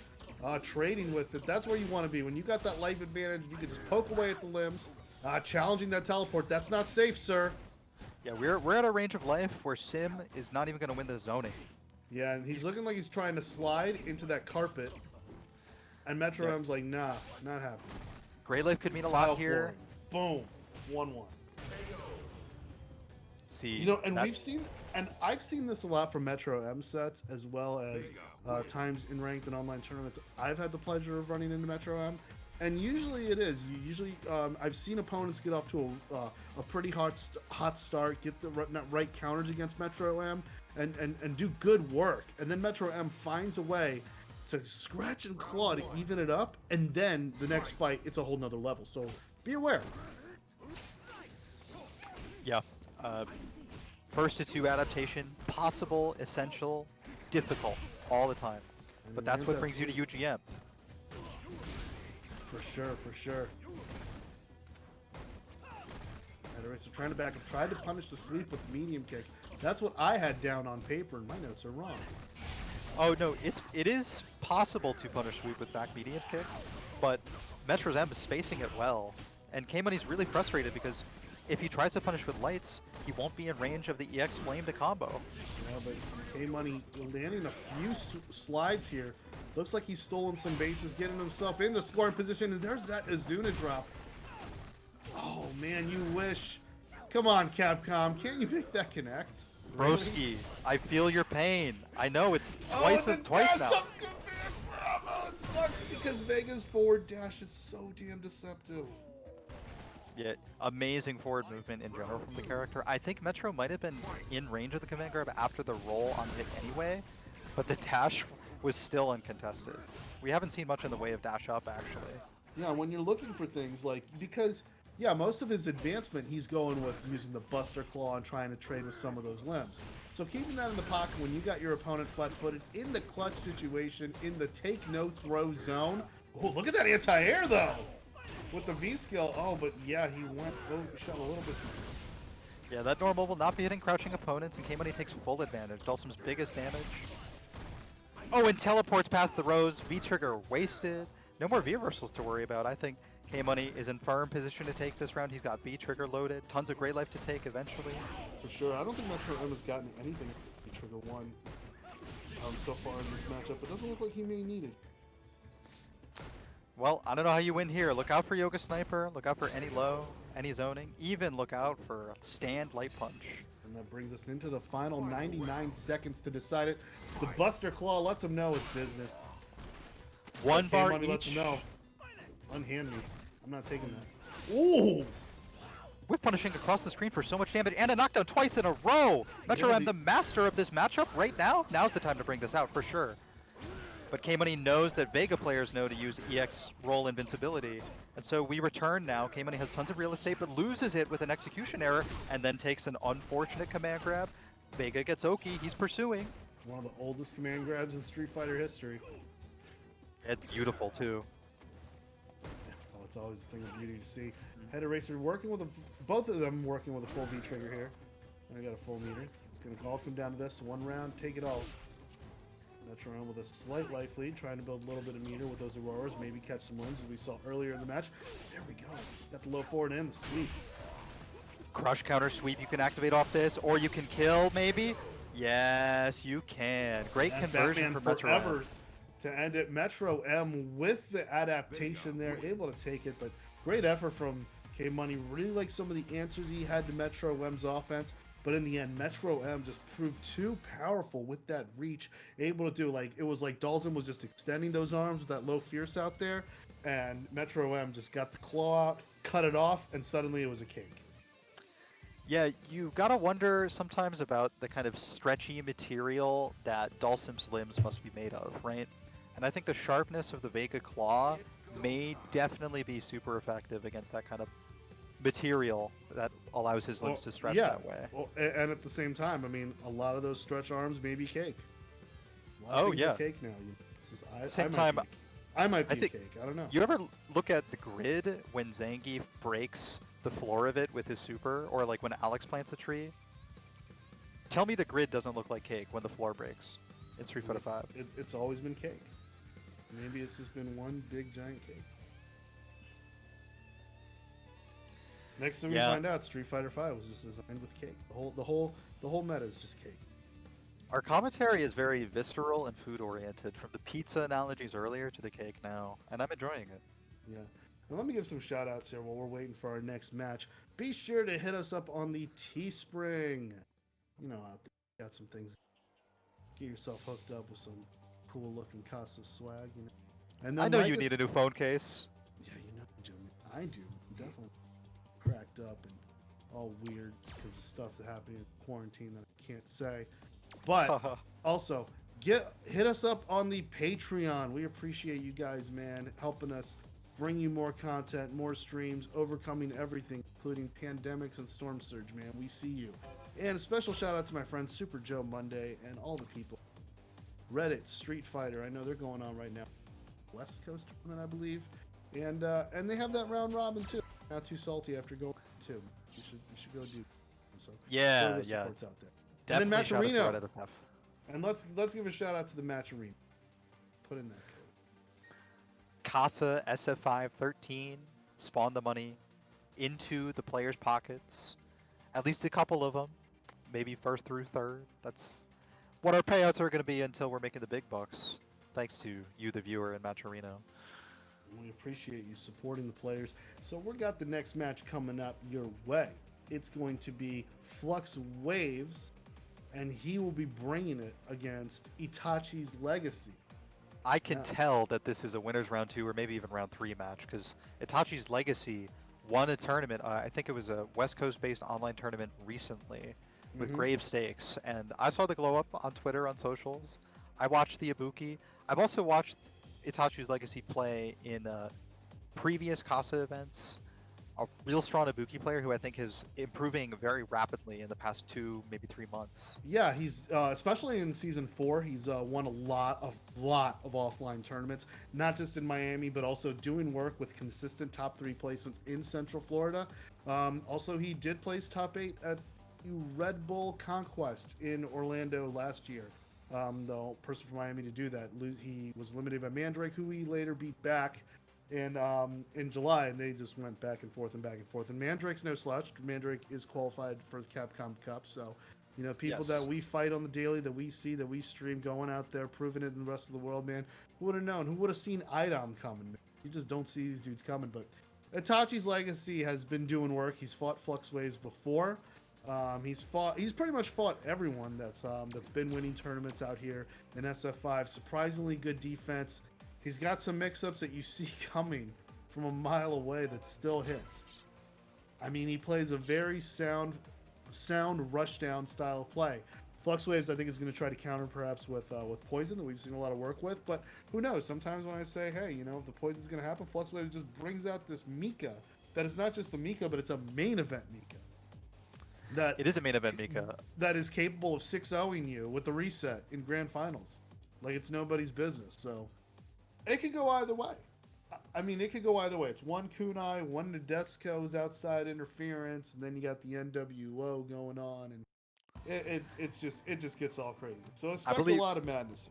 Trading with it, that's where you want to be. When you got that life advantage, you can just poke away at the limbs. Challenging that teleport, that's not safe, sir. Yeah, we're at a range of life where Sim is not even going to win the zoning. Yeah, and he's looking like he's trying to slide into that carpet. And Metro M's like, nah, not happening. Gray life could mean a lot here. Boom, 1-1. See, you know, and I've seen this a lot from Metro M sets as well as times in ranked and online tournaments I've had the pleasure of running into Metro M. And usually it is. You usually, I've seen opponents get off to a pretty hot start, get the right counters against Metro M, and do good work. And then Metro M finds a way to scratch and claw to even it up, and then the next fight, it's a whole nother level. So be aware. Yeah. First to two adaptation, possible, essential, difficult, all the time. But that's what brings you to UGM. For sure, for sure. Alright, so trying to back up, tried to punish the sweep with the medium kick. That's what I had down on paper, and my notes are wrong. Oh no, it is possible to punish sweep with back medium kick, but Metro's M is spacing it well, and K-Money's really frustrated because if he tries to punish with lights, he won't be in range of the EX Flame to combo. Yeah, but K-Money landing a few slides here. Looks like he's stolen some bases, getting himself in the scoring position, and there's that Azuna drop. Oh man, you wish. Come on, Capcom, can't you make that connect? Broski, I feel your pain. I know it's twice now. Oh, it sucks because Vega's forward dash is so damn deceptive. Yeah, amazing forward movement in general from the character. I think Metro might have been in range of the command grab after the roll on hit anyway, but the dash was still uncontested. We haven't seen much in the way of dash up, actually. Yeah, when you're looking for things like, because, yeah, most of his advancement, he's going with using the Buster Claw and trying to trade with some of those limbs. So keeping that in the pocket when you got your opponent flat-footed in the clutch situation, in the take-no-throw zone. Oh, look at that anti-air, though! With the V-skill, oh, but yeah, he shot a little bit. Yeah, that normal will not be hitting crouching opponents, and K-Money takes full advantage. Dhalsim's biggest damage. Oh, and teleports past the rows. V-trigger wasted. No more V-reversals to worry about. I think K-Money is in firm position to take this round. He's got V-trigger loaded. Tons of great life to take eventually. For sure. I don't think Metro M has gotten anything V-trigger 1 so far in this matchup. It doesn't look like he may need it. Well, I don't know how you win here. Look out for Yoga Sniper. Look out for any low, any zoning. Even look out for a stand light punch. And that brings us into the final 99 seconds to decide it. The Buster Claw lets him know it's business. One bar each. Lets him know. Unhand me. I'm not taking that. Ooh! Whip punishing across the screen for so much damage, and a knockdown twice in a row! Metro M, the master of this matchup right now. Now's the time to bring this out for sure. But K-Money knows that Vega players know to use EX roll invincibility. And so we return now. K-Money has tons of real estate, but loses it with an execution error, and then takes an unfortunate command grab. Vega gets Oki. He's pursuing. One of the oldest command grabs in Street Fighter history. It's beautiful, too. Oh, it's always a thing of beauty to see. Head Eraser working with both of them working with a full V-trigger here. And I got a full meter. It's going to all come down to this. One round, take it all. Metro M with a slight life lead, trying to build a little bit of meter with those Auroras, maybe catch some wins as we saw earlier in the match. There we go. Got the low forward and the sweep. Crush counter sweep you can activate off this, or you can kill maybe. Yes, you can. Great And conversion Batman for Metro M. to end it. Metro M with the adaptation there, able to take it, but great effort from K-Money. Really like some of the answers he had to Metro M's offense. But in the end, Metro M just proved too powerful with that reach. Able to do, like, it was like Dhalsim was just extending those arms with that low fierce out there. And Metro M just got the claw out, cut it off, and suddenly it was a cake. Yeah, you gotta wonder sometimes about the kind of stretchy material that Dhalsim's limbs must be made of, right? And I think the sharpness of the Vega claw may definitely be super effective against that kind of material that allows his limbs to stretch that way. Well, and at the same time, I mean, a lot of those stretch arms may be cake. Oh yeah, cake now. I might be a cake. I don't know. You ever look at the grid when Zangief breaks the floor of it with his super, or like when Alex plants a tree? Tell me the grid doesn't look like cake when the floor breaks in Street Fighter V. It's always been cake. Maybe it's just been one big giant cake. Next thing we find out, Street Fighter V was just designed with cake. The whole meta is just cake. Our commentary is very visceral and food oriented, from the pizza analogies earlier to the cake now, and I'm enjoying it. Yeah. And let me give some shout outs here while we're waiting for our next match. Be sure to hit us up on the Teespring. You know, out there, got some things. Get yourself hooked up with some cool looking Casa swag, you know. And I know you need a new phone case. Yeah, I do. I'm definitely cracked up and all weird because of stuff that happened in quarantine that I can't say. But also, hit us up on the Patreon. We appreciate you guys, man, helping us bring you more content, more streams, overcoming everything, including pandemics and storm surge, man. We see you. And a special shout out to my friend Super Joe Monday and all the people. Reddit, Street Fighter, I know they're going on right now. West Coast tournament, I believe. And they have that round robin too. Not too salty after going too. You should go do. So Yeah, yeah. Supports out there. Definitely and then shout out to Matcherino. Reddit stuff. And let's give a shout out to the Matcherino. Put in that code. Casa SF5 13 spawn the money into the players' pockets. At least a couple of them, maybe first through third. That's what our payouts are going to be until we're making the big bucks. Thanks to you, the viewer, and Matcherino. We appreciate you supporting the players. So we got the next match coming up your way. It's going to be Fluxwavez, and he will be bringing it against ItachisLegacy. I can tell that this is a winners round 2 or maybe even round 3 match because ItachisLegacy won a tournament. I think it was a West Coast based online tournament recently with grave stakes. And I saw the glow up on Twitter, on socials. I watched the Ibuki. I've also watched ItachisLegacy play in previous Casa events. A real strong Ibuki player who I think is improving very rapidly in the past 2, maybe 3 months. Yeah, he's especially in season 4, he's won a lot of offline tournaments, not just in Miami, but also doing work with consistent top 3 placements in Central Florida. Also, he did place top 8 at Red Bull Conquest in Orlando last year. The person from Miami to do that. He was limited by Mandrake, who he later beat back in July, and they just went back and forth and back and forth. And Mandrake's no slouch. Mandrake is qualified for the Capcom Cup, so people that we fight on the daily, that we see, that we stream, going out there, proving it in the rest of the world, man. Who would have known? Who would have seen Idom coming? Man? You just don't see these dudes coming. But ItachisLegacy has been doing work. He's fought Fluxwavez before. He's pretty much fought everyone that's been winning tournaments out here in SF5. Surprisingly good defense. He's got some mix-ups that you see coming from a mile away that still hits. I mean, he plays a very sound rushdown style of play. Fluxwavez, I think, is going to try to counter perhaps with poison that we've seen a lot of work with. But who knows? Sometimes when I say, hey, if the poison's going to happen, Fluxwavez just brings out this Mika that is not just a Mika, but it's a main event Mika. It is a main event Mika. That is capable of 6-0ing you with the reset in grand finals. Like, it's nobody's business. So it could go either way. I mean, it could go either way. It's one kunai, one Nadesco's outside interference, and then you got the NWO going on, and it just gets all crazy. So expect a lot of madness.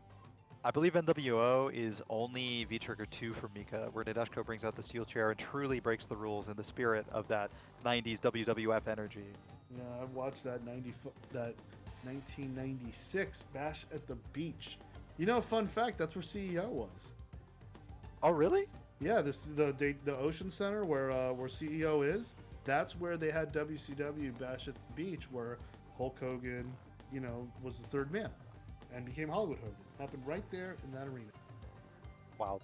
I believe NWO is only V-Trigger 2 for Mika, where Nadeshko brings out the steel chair and truly breaks the rules in the spirit of that 90s WWF energy. Yeah, I watched that 1996 Bash at the Beach. Fun fact, that's where CEO was. Oh, really? Yeah, this is the Ocean Center where CEO is. That's where they had WCW Bash at the Beach, where Hulk Hogan, was the third man and became Hollywood Hogan. Happened right there in that arena. Wow,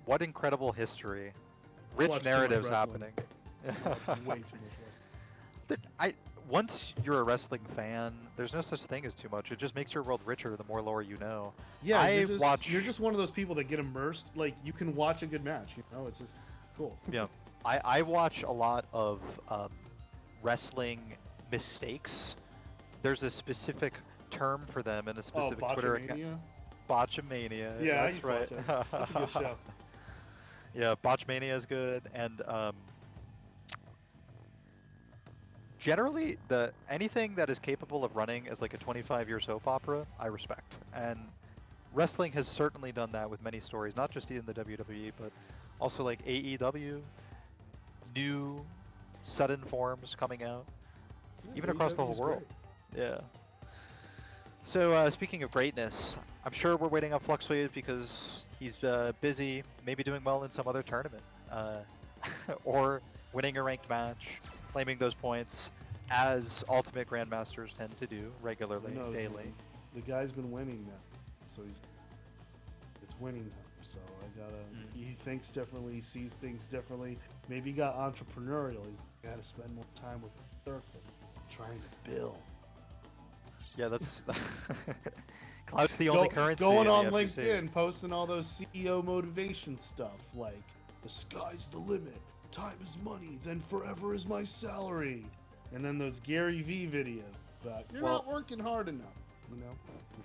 what incredible history! Rich narratives happening. Way too much wrestling. Once you're a wrestling fan, there's no such thing as too much. It just makes your world richer the more lore you know. Yeah, you're just one of those people that get immersed. Like, you can watch a good match. It's just cool. Yeah, I watch a lot of wrestling mistakes. There's a specific term for them and a specific Twitter account. Botchamania. Yeah, that's right. That's a good show. Yeah, Botchamania is good, and generally anything that is capable of running as like a 25-year soap opera, I respect. And wrestling has certainly done that with many stories, not just in the WWE, but also like AEW, new sudden forms coming out, even across the whole world. Yeah. So speaking of greatness, I'm sure we're waiting on Fluxwavez because he's busy, maybe doing well in some other tournament, or winning a ranked match, claiming those points, as Ultimate Grandmasters tend to do regularly, daily. The guy's been winning now, so it's winning time. So I gotta. Mm. He thinks differently, he sees things differently. Maybe he got entrepreneurial. He's got to spend more time with the circle, trying to build. Yeah, that's clout's the only currency Going in on the FGC. LinkedIn, posting all those CEO motivation stuff like the sky's the limit, time is money, then forever is my salary, and then those Gary V videos about you're Well, not working hard enough, you know.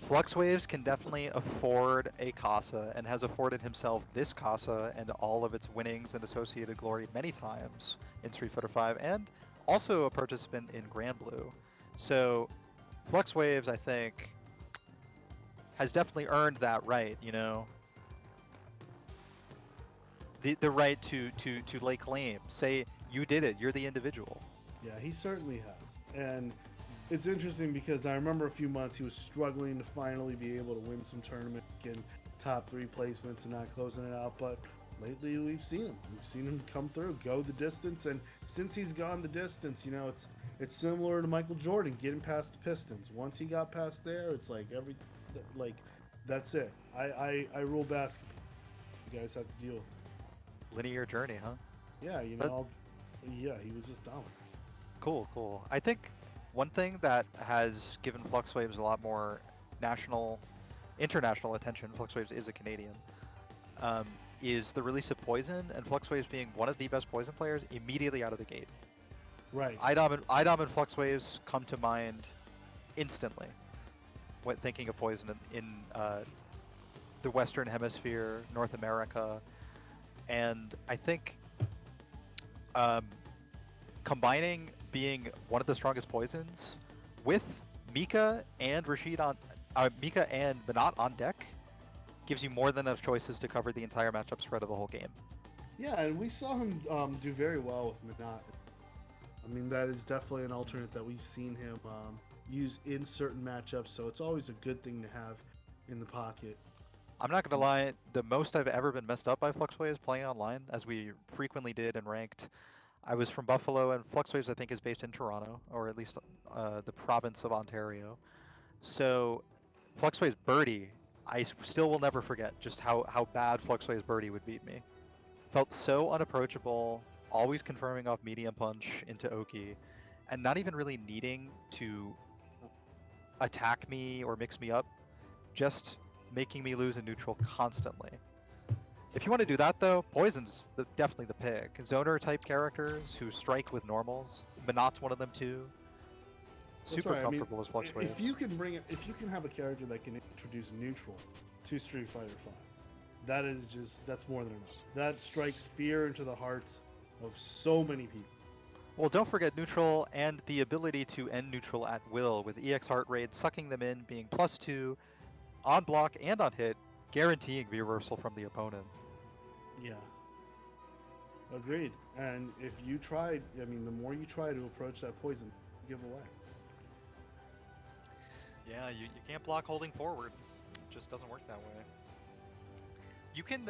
Fluxwavez can definitely afford a Casa and has afforded himself this Casa and all of its winnings and associated glory many times in Street Fighter V, and also a participant in Grand Blue. So Fluxwavez, I think, has definitely earned that right, you know, the right to lay claim, say you did it, you're the individual. Yeah, he certainly has, and it's interesting because I remember a few months he was struggling to finally be able to win some tournaments, getting top 3 placements and not closing it out. But lately we've seen him. We've seen him come through, go the distance, and since he's gone the distance, you know, it's similar to Michael Jordan getting past the Pistons. Once he got past there, it's like that's it. I rule basketball. You guys have to deal with it. Linear journey, huh? Yeah, you But know, yeah, he was just dominant. cool. I think one thing that has given Fluxwavez a lot more international attention, Fluxwavez is a Canadian, is the release of Poison, and Fluxwavez being one of the best Poison players immediately out of the gate. Right. IDOM and Fluxwavez come to mind instantly when thinking of Poison in the Western Hemisphere, North America, and I think um, combining being one of the strongest poisons with Mika and Mika and Banat on deck gives you more than enough choices to cover the entire matchup spread of the whole game. Yeah, and we saw him do very well with Minot. I mean, that is definitely an alternate that we've seen him use in certain matchups, so it's always a good thing to have in the pocket. I'm not gonna lie, the most I've ever been messed up by Fluxwavez playing online, as we frequently did and ranked. I was from Buffalo, and Fluxwavez I think is based in Toronto, or at least the province of Ontario. So Fluxway's Birdie, still will never forget just how bad Fluxway's Birdie would beat me. Felt so unapproachable, always confirming off medium punch into Oki, and not even really needing to attack me or mix me up, just making me lose in neutral constantly. If you want to do that though, Poison's definitely the pick. Zoner type characters who strike with normals. Minot's one of them too. That's Super right. I mean, comfortable as Fluxwavez. if you can have a character that can introduce neutral to Street Fighter V, that's more than enough. That strikes fear into the hearts of so many people. Well, don't forget neutral and the ability to end neutral at will with EX heart rate, sucking them in, being +2, on block and on hit, guaranteeing reversal from the opponent. Yeah. Agreed. And if you tried, I mean, the more you try to approach that poison, you give away. Yeah, you can't block holding forward. It just doesn't work that way. You can,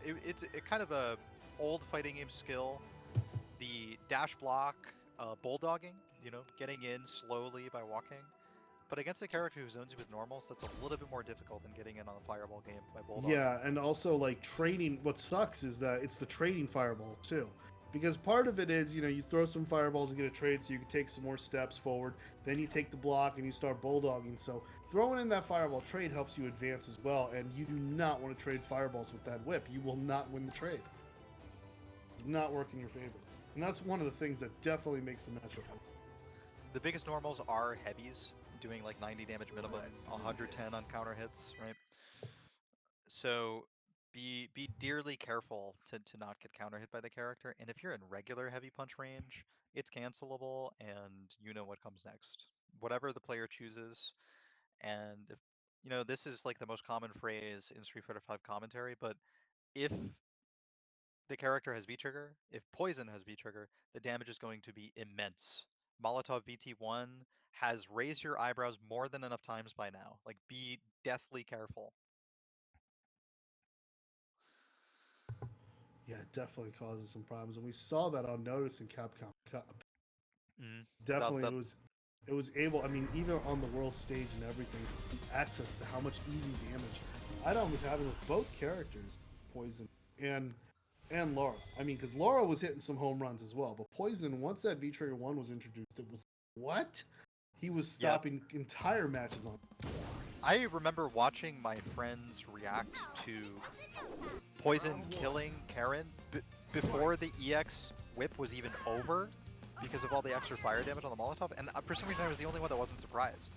it's kind of a old fighting game skill. The dash block, bulldogging, you know, getting in slowly by walking. But against a character who zones you with normals, that's a little bit more difficult than getting in on a fireball game by bulldogging. Yeah, and also like trading. What sucks is that it's the trading fireballs too, because part of it is you throw some fireballs and get a trade, so you can take some more steps forward. Then you take the block and you start bulldogging. So throwing in that fireball trade helps you advance as well. And you do not want to trade fireballs with that whip. You will not win the trade. It does not work in your favor, and that's one of the things that definitely makes the matchup hard. The biggest normals are heavies, doing like 90 damage minimum, 110 on counter hits, right? So be dearly careful to not get counter hit by the character. And if you're in regular heavy punch range, it's cancelable and you know what comes next. Whatever the player chooses. And if this is like the most common phrase in Street Fighter V commentary, but if the character has V-Trigger, if Poison has V-Trigger, the damage is going to be immense. Molotov VT1 has raised your eyebrows more than enough times by now. Like, be deathly careful. Yeah, it definitely causes some problems, and we saw that on Notice in Capcom Cup. Mm. Definitely, it was able. I mean, even on the world stage and everything, access to how much easy damage I'd almost have it with both characters, Poison and Laura. I mean, because Laura was hitting some home runs as well, but Poison, once that V-Trigger 1 was introduced, it was, what? He was stopping entire matches on. I remember watching my friends react to Poison killing Karen before the EX whip was even over because of all the extra fire damage on the Molotov, and for some reason I was the only one that wasn't surprised.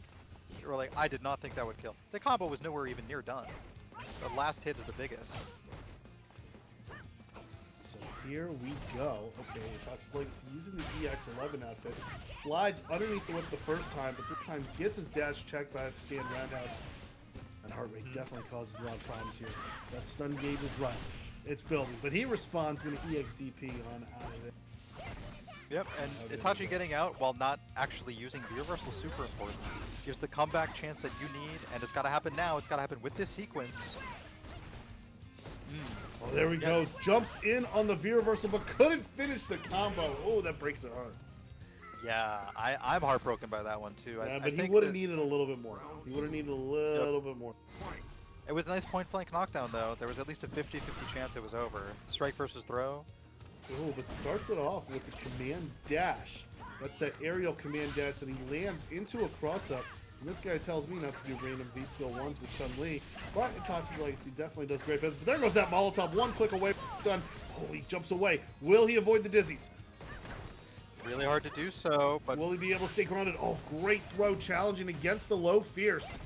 They were like, I did not think that would kill. The combo was nowhere even near done. The last hit is the biggest. So here we go. Okay, ItachisLegacy using the EX11 outfit. Slides underneath the whip the first time, but this time gets his dash checked by that stand roundhouse. And heart rate definitely causes a lot of problems here. That stun gauge is right. It's building, but he responds with an EXDP on out of it. Yep, and Itachi getting out while not actually using the reversal is super important. Gives the comeback chance that you need, and it's got to happen now. It's got to happen with this sequence. Oh, there we go. Jumps in on the V reversal, but couldn't finish the combo. Oh, that breaks the heart. Yeah, I'm heartbroken by that one too. Yeah, I but he think would have needed a little bit more. He would have needed a little bit more. It was a nice point blank knockdown though. There was at least a 50-50 chance it was over. Strike versus throw. Oh, but starts it off with the command dash. That's that aerial command dash, and he lands into a cross-up. And this guy tells me not to do random V-skill ones with Chun-Li. But ItachisLegacy definitely does great business. But there goes that Molotov. One click away. Done. Oh, he jumps away. Will he avoid the dizzies? Really hard to do so, but... Will he be able to stay grounded? Oh, great throw, challenging against the low fierce.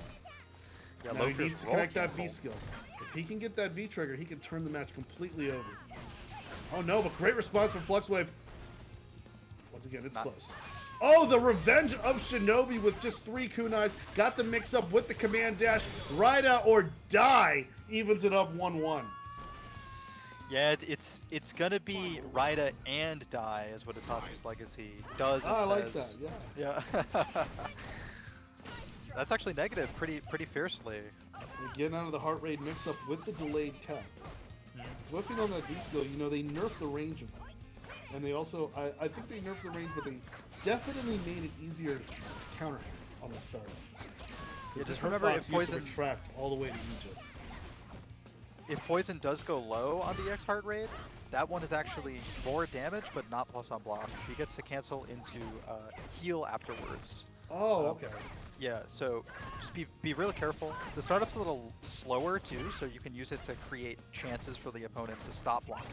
Yeah, now he needs to connect that V-skill. If he can get that V-trigger, he can turn the match completely over. Oh no, but great response from Fluxwavez. Once again, it's close. Oh, the revenge of Shinobi with just 3 kunais. Got the mix up with the command dash. Ride out or die evens it up 1-1. Yeah, it's gonna be Raida and die is what ItachisLegacy does and I says. like that, yeah. Yeah. That's actually negative pretty fiercely. We're getting out of the heart rate mix up with the delayed tap. Looking on that V-skill, you know, they nerfed the range of it. And they also, I think they nerfed the range, but they definitely made it easier to counter on the startup. Yeah, just remember if Poison trapped all the way to Egypt. If Poison does go low on the X heart rate, that one is actually more damage, but not plus on block. She gets to cancel into heal afterwards. Oh, okay. Yeah, so just be real careful. The startup's a little slower too, so you can use it to create chances for the opponent to stop blocking.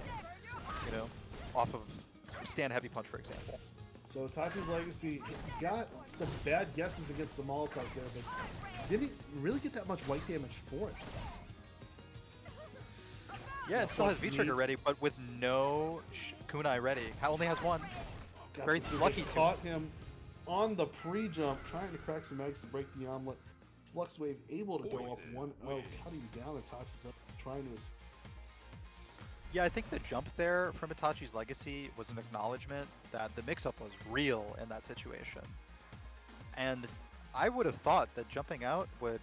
You know, off of stand heavy punch, for example. So ItachisLegacy got some bad guesses against the Molotovs there, but didn't really get that much white damage for it. Yeah, it still has V-Trigger ready, but with no kunai ready. Only has one. Very lucky to caught him on the pre-jump, trying to crack some eggs to break the omelet. Fluxwave able to go up 1-0, cutting down ItachisLegacy, trying to escape. Yeah, I think the jump there from ItachisLegacy was an acknowledgement that the mix-up was real in that situation. And I would have thought that jumping out would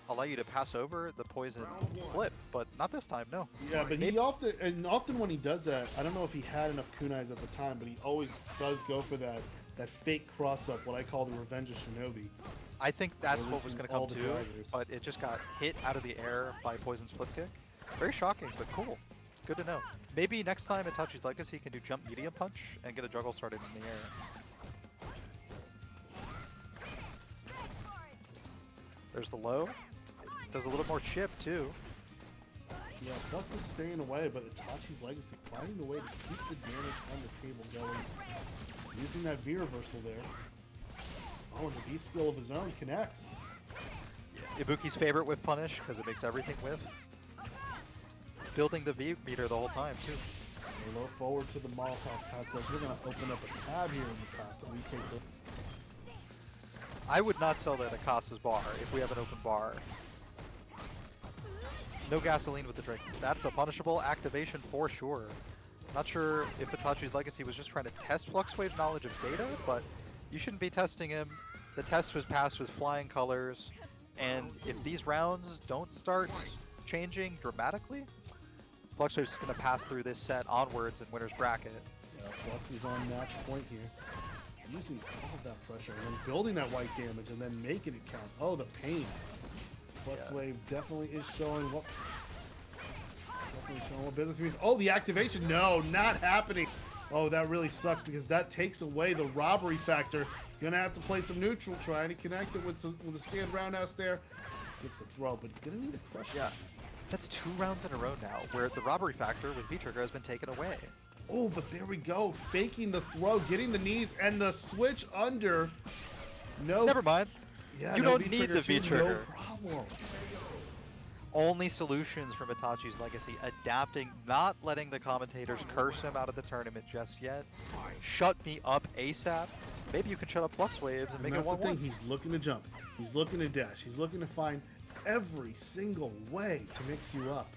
allow you to pass over the Poison flip, but not this time, no. Yeah, but he often when he does that, I don't know if he had enough kunais at the time, but he always does go for that fake cross-up, what I call the Revenge of Shinobi. I think that's what was going to come too, but it just got hit out of the air by Poison's flip kick. Very shocking, but cool. Good to know. Maybe next time ItachisLegacy can do jump medium punch and get a juggle started in the air. There's the low. Does a little more chip too. Yeah, Flux is staying away, but ItachisLegacy finding a way to keep the damage on the table going. Using that V reversal there. Oh, and the V skill of his own connects. Ibuki's favorite whiff punish because it makes everything whiff. Building the V meter the whole time too. Low forward to the Molotov cocktails. We're gonna open up a tab here in the Casa. We take it. I would not sell that at Casa's bar if we have an open bar. No gasoline with the drink. That's a punishable activation for sure. Not sure if ItachisLegacy was just trying to test Fluxwave's knowledge of data, but you shouldn't be testing him. The test was passed with flying colors, and if these rounds don't start changing dramatically, Fluxwave's going to pass through this set onwards in winner's bracket. Yeah, Flux is on match point here. Using all of that pressure and then building that white damage and then making it count. Oh, the pain. Fluxwave definitely is showing what business means. Oh, the activation. No, not happening. Oh, that really sucks because that takes away the robbery factor. Gonna have to play some neutral, trying to connect it with a stand roundhouse there. Gets a throw, but he's gonna need a crush. Yeah. That's 2 rounds in a row now where the robbery factor with V-Trigger has been taken away. Oh, but there we go. Faking the throw, getting the knees, and the switch under. No. Never mind. Yeah, You no don't need V-Trigger the too, V-Trigger. No problem. Only solutions from ItachisLegacy, adapting, not letting the commentators curse him out of the tournament just yet. Shut me up ASAP. Maybe you can shut up Fluxwavez and make it 1-1. That's the thing, he's looking to jump. He's looking to dash. He's looking to find every single way to mix you up.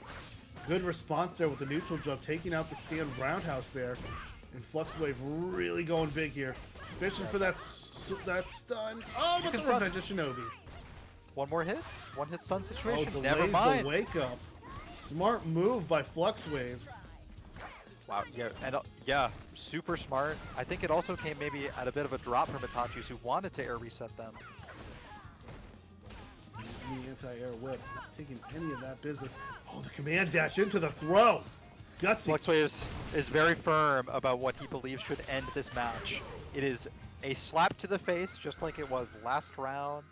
Good response there with the neutral jump, taking out the stand roundhouse there. And Fluxwave really going big here. Fishing for that stun. Oh, but the revenge of Shinobi. 1 more hit? 1-hit stun situation? Oh, Never delays mind. the wake up. Smart move by Fluxwaves. Wow, yeah, and yeah, super smart. I think it also came maybe at a bit of a drop from Itachis, who wanted to air reset them. Using the anti-air whip, not taking any of that business. Oh, the command dash into the throw. Gutsy. Fluxwavez is very firm about what he believes should end this match. It is a slap to the face, just like it was last round.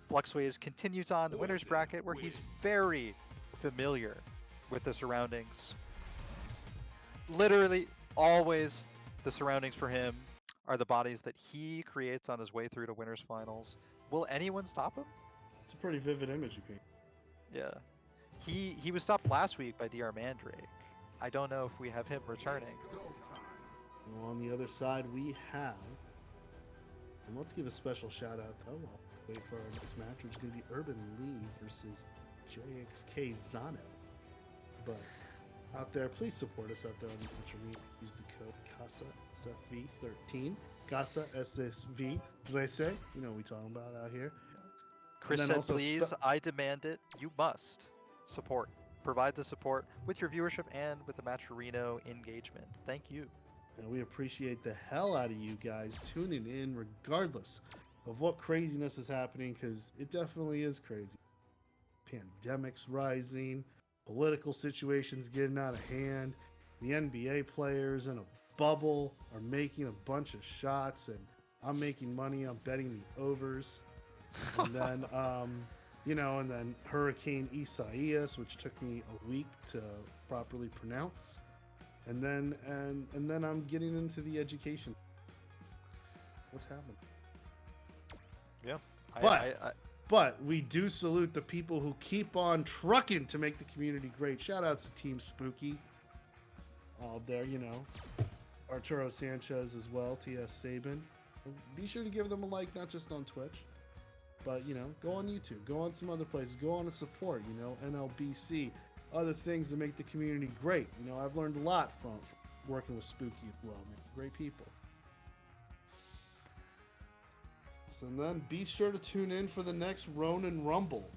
Fluxwavez continues on the winner's bracket, where he's very familiar with the surroundings. Literally, always the surroundings for him are the bodies that he creates on his way through to winners finals. Will anyone stop him? It's a pretty vivid image you paint. Yeah. He was stopped last week by DR Mandrake. I don't know if we have him returning. Well, on the other side, we have... And let's give a special shout out. Oh, well, wait for our next match, which is going to be Urban Lee versus JCaesarII. But out there, please support us out there on the Twitch. Use the code Casa SFV13. Casa SFV 13. You know what we're talking about out here. Chris then said, also please, I demand it. You must support. Provide the support with your viewership and with the Matcherino engagement. Thank you. And we appreciate the hell out of you guys tuning in regardless of what craziness is happening, because it definitely is crazy. Pandemics rising, political situations getting out of hand, the NBA players in a bubble are making a bunch of shots, and I'm making money on betting the overs. And then, you know, and then Hurricane Isaias, which took me a week to properly pronounce. And then I'm getting into the education. What's happening? Yeah. But we do salute the people who keep on trucking to make the community great. Shout outs to Team Spooky. All there, you know. Arturo Sanchez as well, TS Sabin. Be sure to give them a like, not just on Twitch. But, you know, go on YouTube, go on some other places, go on to support, you know, NLBC, other things that make the community great. You know, I've learned a lot from working with Spooky as well, man. Great people. And then be sure to tune in for the next Ronin Rumble.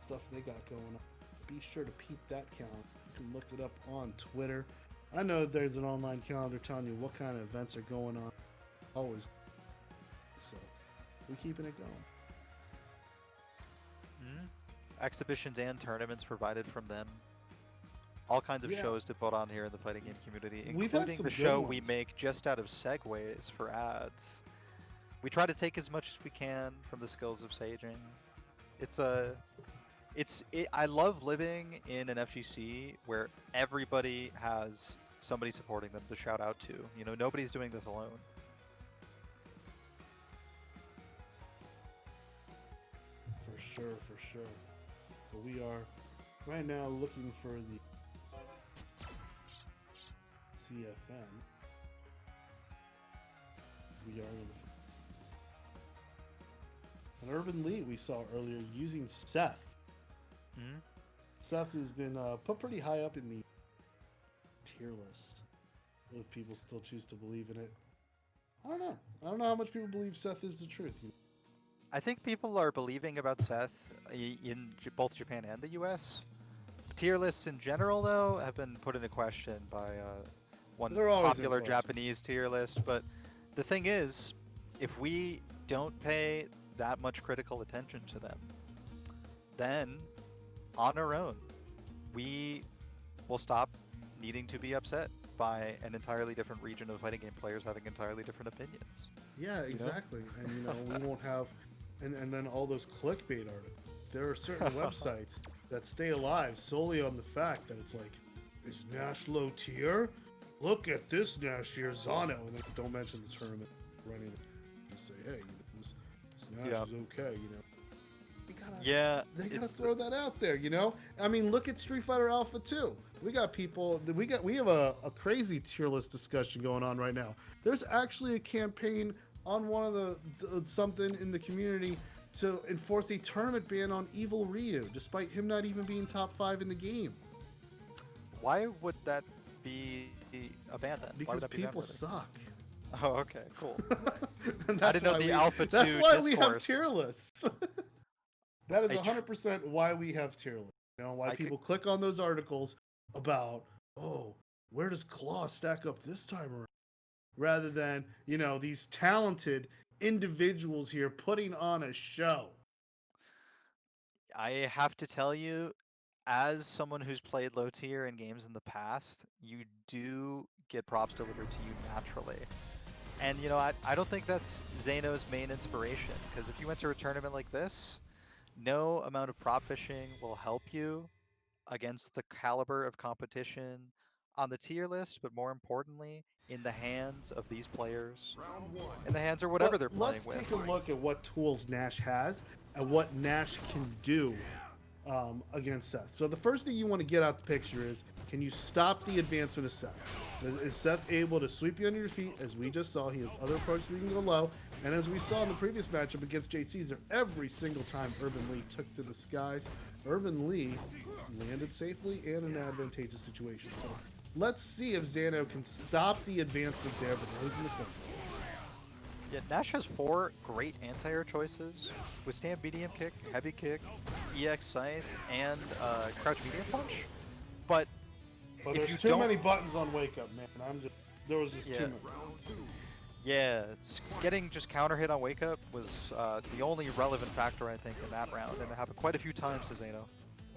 Stuff they got going on. Be sure to peep that calendar. You can look it up on Twitter. I know there's an online calendar telling you what kind of events are going on. Always. So, we're keeping it going. Exhibitions and tournaments provided from them. All kinds of shows to put on here in the fighting game community, including the show we make just out of segues for ads. We try to take as much as we can from the skills of saging. I love living in an FGC where everybody has somebody supporting them to shout out to. You know, nobody's doing this alone. For sure. So we are right now looking for the CFN. We are an Urban Lead we saw earlier using Seth. Seth has been put pretty high up in the tier list. If people still choose to believe in it, I don't know. I don't know how much people believe Seth is the truth. You know? I think people are believing about Seth in both Japan and the US. Tier lists in general, though, have been put into question by one popular Japanese tier list. But the thing is, if we don't pay that much critical attention to them, then on our own, we will stop needing to be upset by an entirely different region of fighting game players having entirely different opinions. Yeah, exactly. And we won't have, and then all those clickbait articles. There are certain websites that stay alive solely on the fact that it's like, is Nash low tier? Look at this Nash here, Zano, and then don't mention the tournament running. Just say, hey, this Nash is okay, They gotta throw that out there, I mean, look at Street Fighter Alpha 2. We got people. We have a crazy tier list discussion going on right now. There's actually a campaign on one of the something in the community to enforce a tournament ban on Evil Ryu, despite him not even being top 5 in the game. Why would that be a ban then? Because people suck. Oh, okay, cool. I didn't know the Alpha 2 That's why discourse. we have tier lists. That is 100% why we have tier lists. Why people click on those articles about, oh, where does Claw stack up this time around? Rather than, these talented individuals here putting on a show. I have to tell you, as someone who's played low tier in games in the past, you do get props delivered to you naturally. And, I don't think that's Zeno's main inspiration, because if you enter a tournament like this, no amount of prop fishing will help you against the caliber of competition on the tier list, but more importantly, in the hands of these players, in the hands or whatever they're playing with. Let's take a look at what tools Nash has and what Nash can do against Seth. So the first thing you want to get out the picture is, can you stop the advancement of Seth? Is Seth able to sweep you under your feet? As we just saw, he has other approaches where he can go low. And as we saw in the previous matchup against JCaesar, every single time Urban Lee took to the skies, Urban Lee landed safely and in an advantageous situation. So let's see if Zano can stop the advancement there, but he's in the corner. Yeah, Nash has 4 great anti-air choices: withstand medium kick, heavy kick, EX scythe, and crouch medium punch. But if there's you too many buttons on wake up, man. There was just too many. Yeah, getting just counter hit on wake up was the only relevant factor, I think, in that round, and it happened quite a few times to Zeno.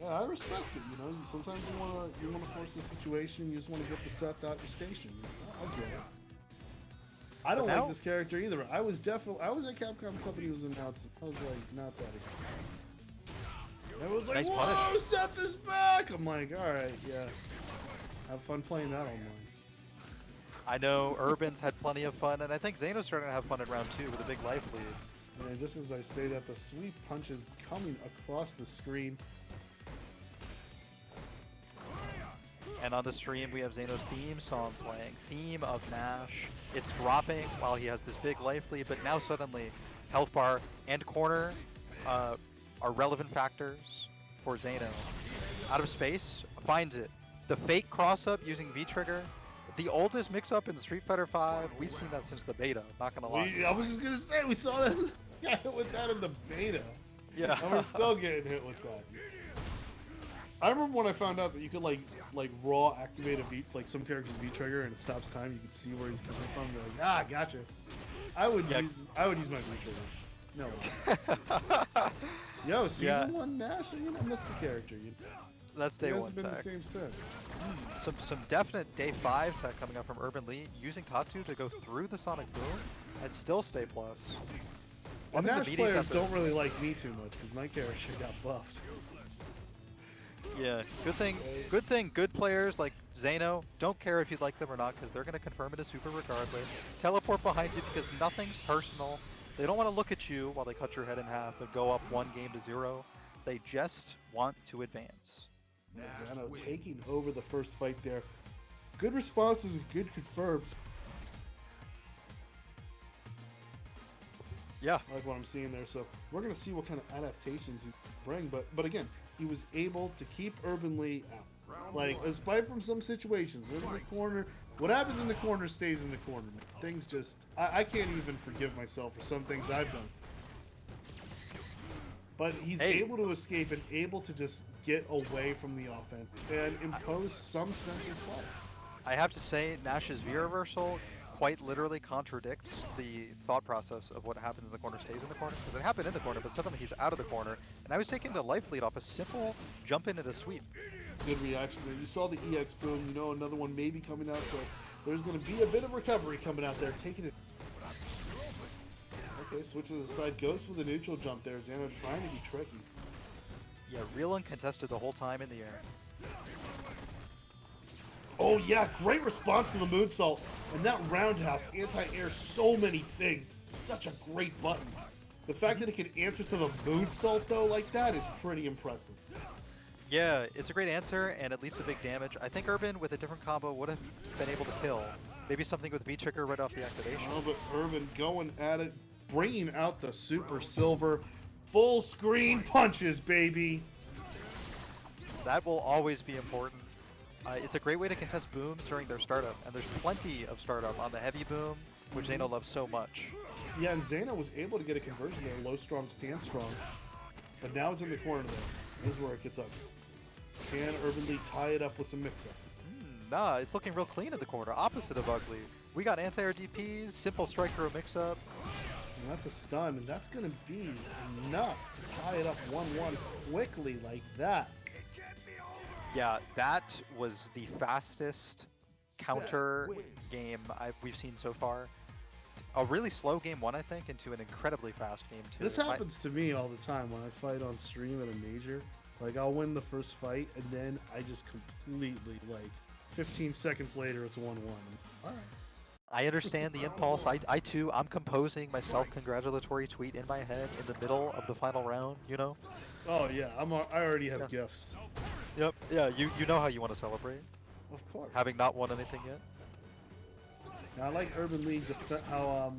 Yeah, I respect it. Sometimes you want to force the situation. You just want to get the Seth out your station. I get it. I don't like this character either. I was at Capcom Company was announcing. I was like, not that again. Everyone's like, nice whoa, punish. Seth is back! I'm like, alright, yeah. Have fun playing that online. I know Urban's had plenty of fun, and I think Zeno's starting to have fun in round 2 with a big life lead. And just as I say that, the sweep punch is coming across the screen. And on the stream, we have Zeno's theme song playing, Theme of Nash. It's dropping while he has this big life lead, but now suddenly health bar and corner are relevant factors for Zeno. Out of space, finds it. The fake cross-up using V-trigger, the oldest mix-up in Street Fighter V. We've seen that since the beta, not gonna lie. I was just gonna say, we saw that hit with that in the beta. Yeah. And we're still getting hit with that. I remember when I found out that you could like raw activate a V, like some character's V trigger, and it stops time. You can see where he's coming from. They're like, gotcha. I would use my V trigger. No. Yo, season 1 Nash, I missed the character. That's day 1 hasn't been tech. the same since. Some definite day 5 tech coming up from Urban Lee, using Tatsu to go through the Sonic Boom and still stay plus. And Nash players don't really like me too much because my character got buffed. Yeah, good thing good players like Zeno don't care if you like them or not, because they're going to confirm it as super regardless. Teleport behind you because nothing's personal. They don't want to look at you while they cut your head in half and go up 1-0. They just want to advance. Zeno taking over the first fight there. Good responses and good confirms. Yeah. I like what I'm seeing there. So we're going to see what kind of adaptations he bring. But again, he was able to keep Urban Lee out. Like, despite from some situations, in the corner, what happens in the corner stays in the corner, man. Things just, I can't even forgive myself for some things I've done. But he's able to escape and able to just get away from the offense and impose some sense of play. I have to say, Nash's V reversal quite literally contradicts the thought process of what happens in the corner stays in the corner. Because it happened in the corner, but suddenly he's out of the corner. And I was taking the life lead off a simple jump in and a sweep. Good reaction there. You saw the EX boom. You know another one may be coming out, so there's going to be a bit of recovery coming out there. Taking it. Okay, switches aside. Goes for the neutral jump there. Xano trying to be tricky. Yeah, real uncontested the whole time in the air. Oh yeah, great response to the moonsault. And that roundhouse, anti-air, so many things. Such a great button. The fact that it can answer to the moonsault though like that is pretty impressive. Yeah, it's a great answer and at least a big damage. I think Urban with a different combo would have been able to kill. Maybe something with V-Trigger right off the activation. Oh, but Urban going at it, bringing out the Super Silver. Full screen punches, baby. That will always be important. It's a great way to contest booms during their startup, and there's plenty of startup on the heavy boom, which Xano loves so much. Yeah, and Xano was able to get a conversion there, low strong, stand strong. But now it's in the corner there. This is where it gets ugly. Can Urban Lee tie it up with some mix-up? Nah, it's looking real clean in the corner, opposite of ugly. We got anti-air DPs, simple strike throw mix-up. And that's a stun, and that's going to be enough to tie it up 1-1 quickly like that. Yeah, that was the fastest counter game we've seen so far. A really slow game one, I think, into an incredibly fast game two. This happens to me all the time when I fight on stream at a major. Like, I'll win the first fight, and then I just completely, like, 15 seconds later, it's 1-1. All right. I understand the impulse. I too, I'm composing my self-congratulatory tweet in my head in the middle of the final round, you know? Oh, yeah, I already have gifts. Yep, yeah, you know how you want to celebrate. Of course. Having not won anything yet. Now, I like Urban League, how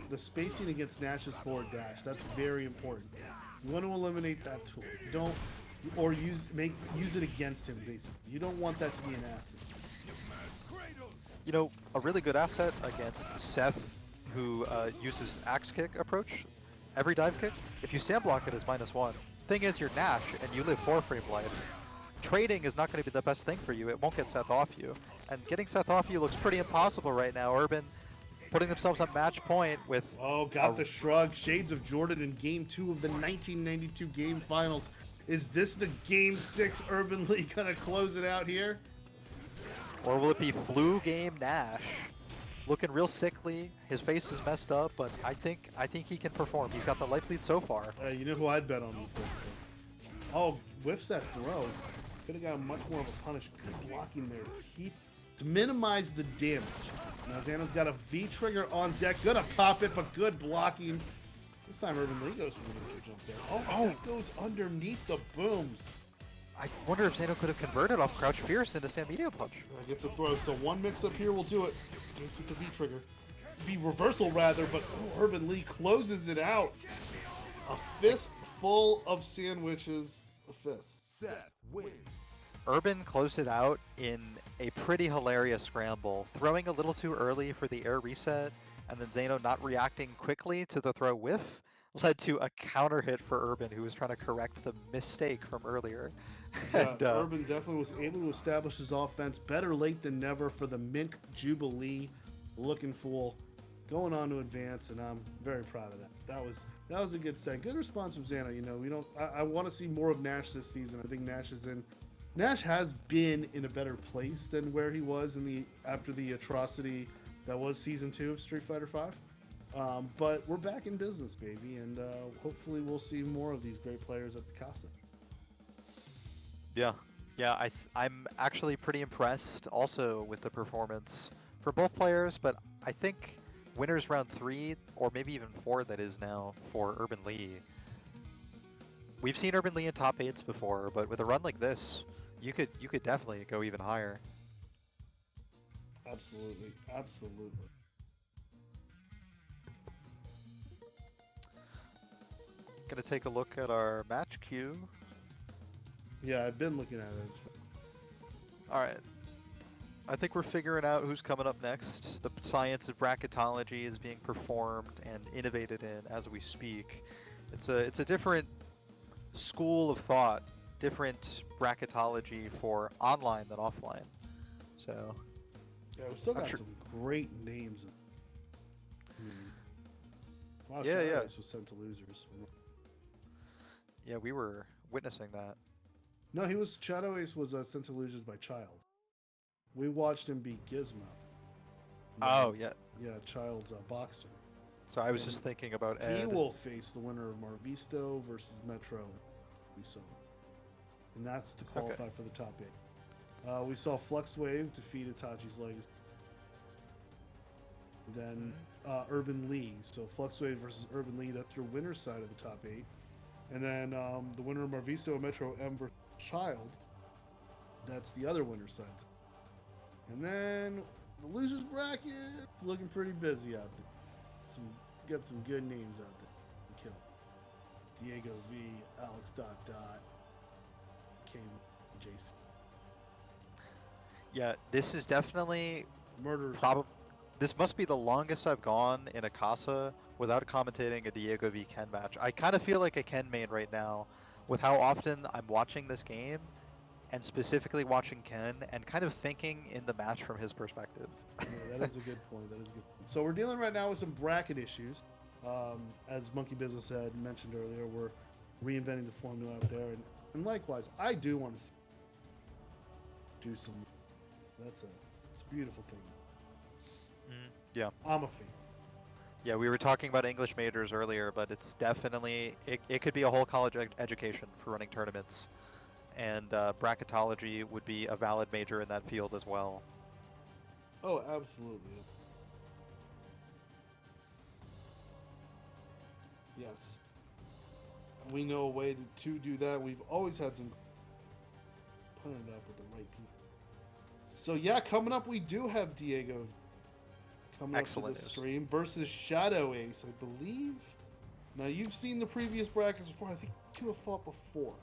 the spacing against Nash's forward dash, that's very important. You want to eliminate that tool. You don't, or use it against him, basically. You don't want that to be an asset. You know, a really good asset against Seth, who uses axe kick approach, every dive kick, if you stand block it is -1. Thing is, you're Nash, and you live 4 frame life. Trading is not going to be the best thing for you. It won't get Seth off you. And getting Seth off you looks pretty impossible right now. Urban putting themselves on match point with... Oh, got the shrug. Shades of Jordan in Game 2 of the 1992 Game Finals. Is this the Game 6 Urban League going to close it out here? Or will it be flu game Nash? Looking real sickly. His face is messed up, but I think he can perform. He's got the life lead so far. You know who I'd bet on before? Oh, whiffs that throw. Could have gotten much more of a punish. Good blocking there to minimize the damage. Now Xano's got a V-trigger on deck. Gonna pop it, but good blocking. This time Urban Lee goes for the neutral jump there. Oh, that goes underneath the booms. I wonder if Xano could have converted off Crouch Fierce into Sam Media Punch. Gets a throw, so one mix-up here will do it. Escapes with the V-trigger. V-reversal, rather, but Urban Lee closes it out. A fist full of sandwiches. A fist. Seth wins. Urban closed it out in a pretty hilarious scramble, throwing a little too early for the air reset, and then Xano not reacting quickly to the throw whiff led to a counter hit for Urban, who was trying to correct the mistake from earlier. Yeah, Urban definitely was able to establish his offense. Better late than never for the Mint Jubilee. Looking full, going on to advance, and I'm very proud of that. That was a good set. Good response from Xano. You know, I want to see more of Nash this season. I think Nash has been in a better place than where he was after the atrocity that was Season 2 of Street Fighter V. But we're back in business, baby, and hopefully we'll see more of these great players at the Casa. Yeah, I'm actually pretty impressed also with the performance for both players, but I think winners round 3, or maybe even 4 that is now, for Urban Lee. We've seen Urban Lee in top 8s before, but with a run like this, you could definitely go even higher. Absolutely. Gonna take a look at our match queue. Yeah, I've been looking at it. Alright. I think we're figuring out who's coming up next. The science of bracketology is being performed and innovated in as we speak. It's a different school of thought, different bracketology for online than offline. So yeah, we still got some great names Wow, Yeah, yeah. Shadows was sent to losers. Yeah, we were witnessing that. No, Shadow Ace was sent to losers by Child. We watched him beat Gizmo. Oh, yeah. Yeah, Child's boxer. So I was And just thinking about he Ed. will face the winner of Marvisto versus Metro. We saw, and that's to qualify for the top 8. We saw Fluxwavez defeat ItachisLegacy. Then Urban Lee. So Fluxwavez versus Urban Lee. That's your winner's side of the top 8. And then the winner of Marvisto and Metro M versus Child. That's the other winner's side. And then the losers bracket is looking pretty busy out there. Got some good names out there. Kill. DiegoV, Alex Dot, Came, JC. Yeah, this is definitely Murderers. This must be the longest I've gone in a Casa without commentating a DiegoV Ken match. I kind of feel like a Ken main right now with how often I'm watching this game and specifically watching Ken and kind of thinking in the match from his perspective. Yeah, that is a good point. So we're dealing right now with some bracket issues. As Monkey Business had mentioned earlier, we're reinventing the formula out there. And likewise, I do want to do some. It's a beautiful thing. Yeah. I'm a fan. Yeah, we were talking about English majors earlier, but it's definitely, it could be a whole college education for running tournaments. And bracketology would be a valid major in that field as well. Oh, absolutely. Yes. We know a way to do that. We've always had some putting it up with the right people. So yeah, coming up we do have Diego coming Excellent up to the stream versus Shadow Ace, I believe. Now you've seen the previous brackets before. I think two have fought before.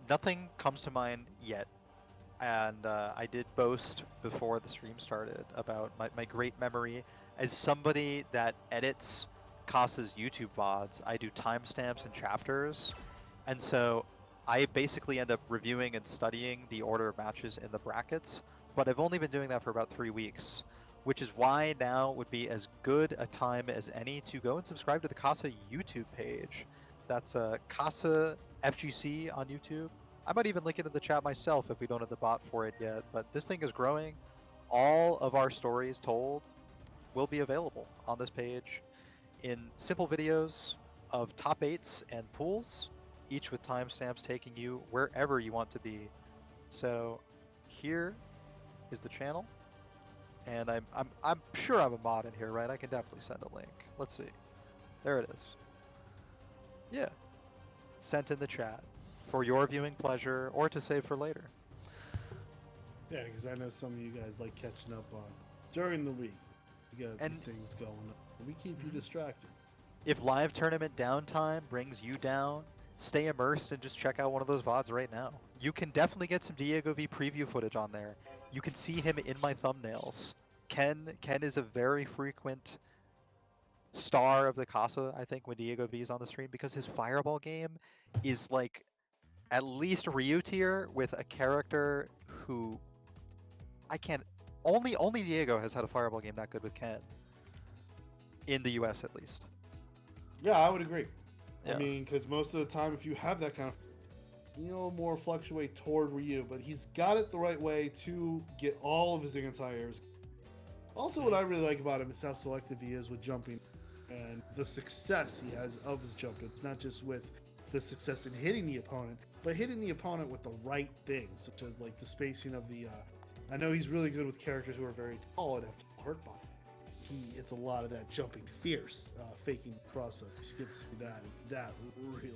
Nothing comes to mind yet, and I did boast before the stream started about my great memory. As somebody that edits Casa's YouTube VODs, I do timestamps and chapters, and so I basically end up reviewing and studying the order of matches in the brackets, but I've only been doing that for about 3 weeks, which is why now would be as good a time as any to go and subscribe to the Casa YouTube page. That's Casa FGC on YouTube. I might even link it in the chat myself if we don't have the bot for it yet, but this thing is growing. All of our stories told will be available on this page in simple videos of top 8s and pools, each with timestamps taking you wherever you want to be. So here is the channel, and I'm sure I'm a mod in here, right? I can definitely send a link. Let's see. There it is. Yeah. Sent in the chat for your viewing pleasure or to save for later. Yeah, because I know some of you guys like catching up on during the week. You got things going on. We keep you distracted. If live tournament downtime brings you down, stay immersed and just check out one of those VODs right now. You can definitely get some DiegoV preview footage on there. You can see him in my thumbnails. Ken is a very frequent star of the Casa, I think, when DiegoV is on the stream, because his fireball game is like at least Ryu tier with a character who I can't. Only Diego has had a fireball game that good with Ken. In the US at least. Yeah, I would agree. Yeah. I mean, because most of the time, if you have that kind of, more fluctuate toward Ryu, but he's got it the right way to get all of his anti-airs. Also, what I really like about him is how selective he is with jumping and the success he has of his jumping. It's not just with the success in hitting the opponent, but hitting the opponent with the right things, such as like the spacing of the. I know he's really good with characters who are very tall and have to hurt body. It's a lot of that jumping fierce, faking cross-up. You get to see that really.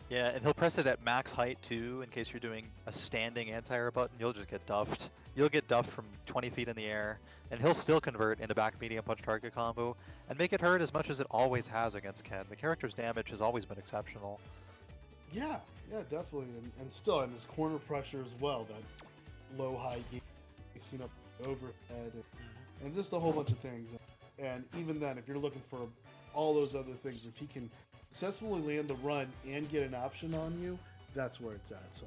Yeah, and he'll press it at max height too, in case you're doing a standing anti-air button. You'll just get duffed. You'll get duffed from 20 feet in the air, and he'll still convert into back medium punch target combo and make it hurt as much as it always has against Ken. The character's damage has always been exceptional. Yeah, definitely, and still, and his corner pressure as well. That low-high game, mixing up overhead, and just a whole bunch of things. And even then, if you're looking for all those other things, if he can successfully land the run and get an option on you, that's where it's at. So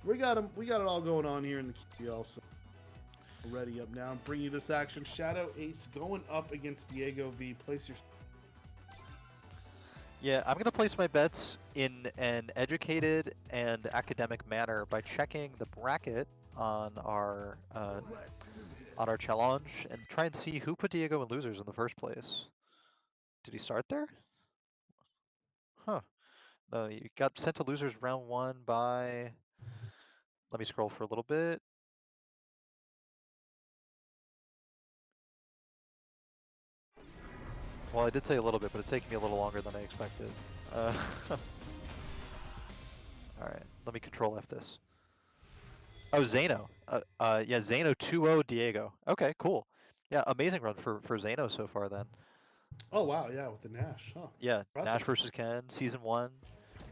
we got him. We got it all going on here in the QPL. So Ready up now and bring you this action. Shadow Ace going up against DiegoV. Place your... Yeah, I'm going to place my bets in an educated and academic manner by checking the bracket on our challenge and try and see who put Diego in losers in the first place. Did he start there? Huh. No, you got sent to losers round 1 by... Let me scroll for a little bit. Well, I did say a little bit, but it's taking me a little longer than I expected. Alright, let me control F this. Oh, Zeno. Yeah, Zeno 2-0 Diego. Okay, cool. Yeah, amazing run for Zeno so far then. Oh, wow, yeah, with the Nash, huh? Yeah, Impressive. Nash versus Ken, Season 1.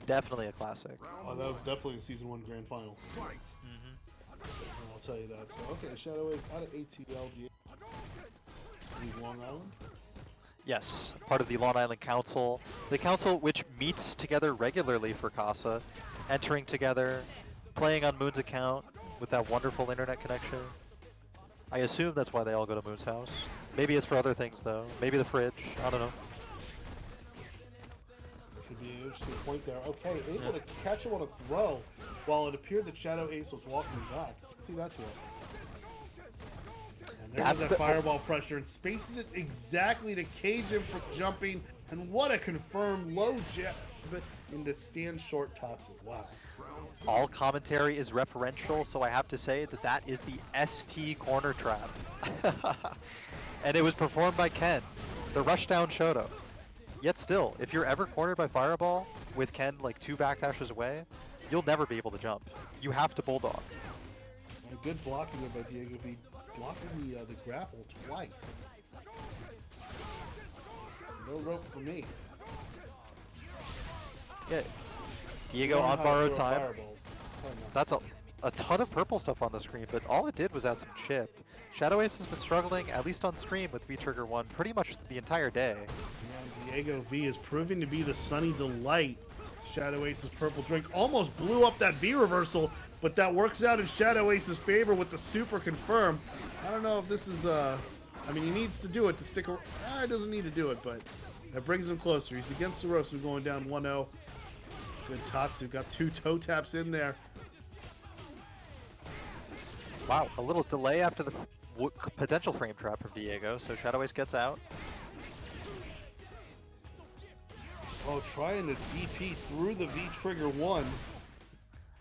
Definitely a classic. Oh, that was definitely a Season 1 Grand Final. I'll tell you that. So, okay, Shadow Ace out of ATL. Leave Long Island? Yes, part of the Long Island Council. The council which meets together regularly for Casa, entering together, playing on Moon's account with that wonderful internet connection. I assume that's why they all go to Moon's house. Maybe it's for other things though. Maybe the fridge. I don't know. Could be an interesting point there. Okay, able to catch him on a throw while it appeared that Shadow Ace was walking back. See that to it. And there's that fireball pressure and spaces it exactly to cage him from jumping. And what a confirmed low jab into stand short Tatsu. Wow. All commentary is referential, so I have to say that that is the ST corner trap. And it was performed by Ken, the rushdown Shoto. Yet still, if you're ever cornered by Fireball with Ken like 2 backdashes away, you'll never be able to jump. You have to bulldog. And good blocking there by DiegoV, blocking the grapple twice. No rope for me. Yeah, Diego on borrowed time. That's a ton of purple stuff on the screen, but all it did was add some chip. Shadow Ace has been struggling, at least on stream, with V-Trigger 1 pretty much the entire day. And DiegoV is proving to be the sunny delight. Shadow Ace's purple drink almost blew up that V reversal, but that works out in Shadow Ace's favor with the super confirm. I don't know if this is, I mean, he needs to do it to stick around. He doesn't need to do it, but that brings him closer. He's against the Rosu going down 1-0. Good Tatsu, got 2 toe taps in there. Wow, a little delay after the potential frame trap from Diego, so Shadow Ace gets out. Oh, trying to DP through the V-Trigger 1.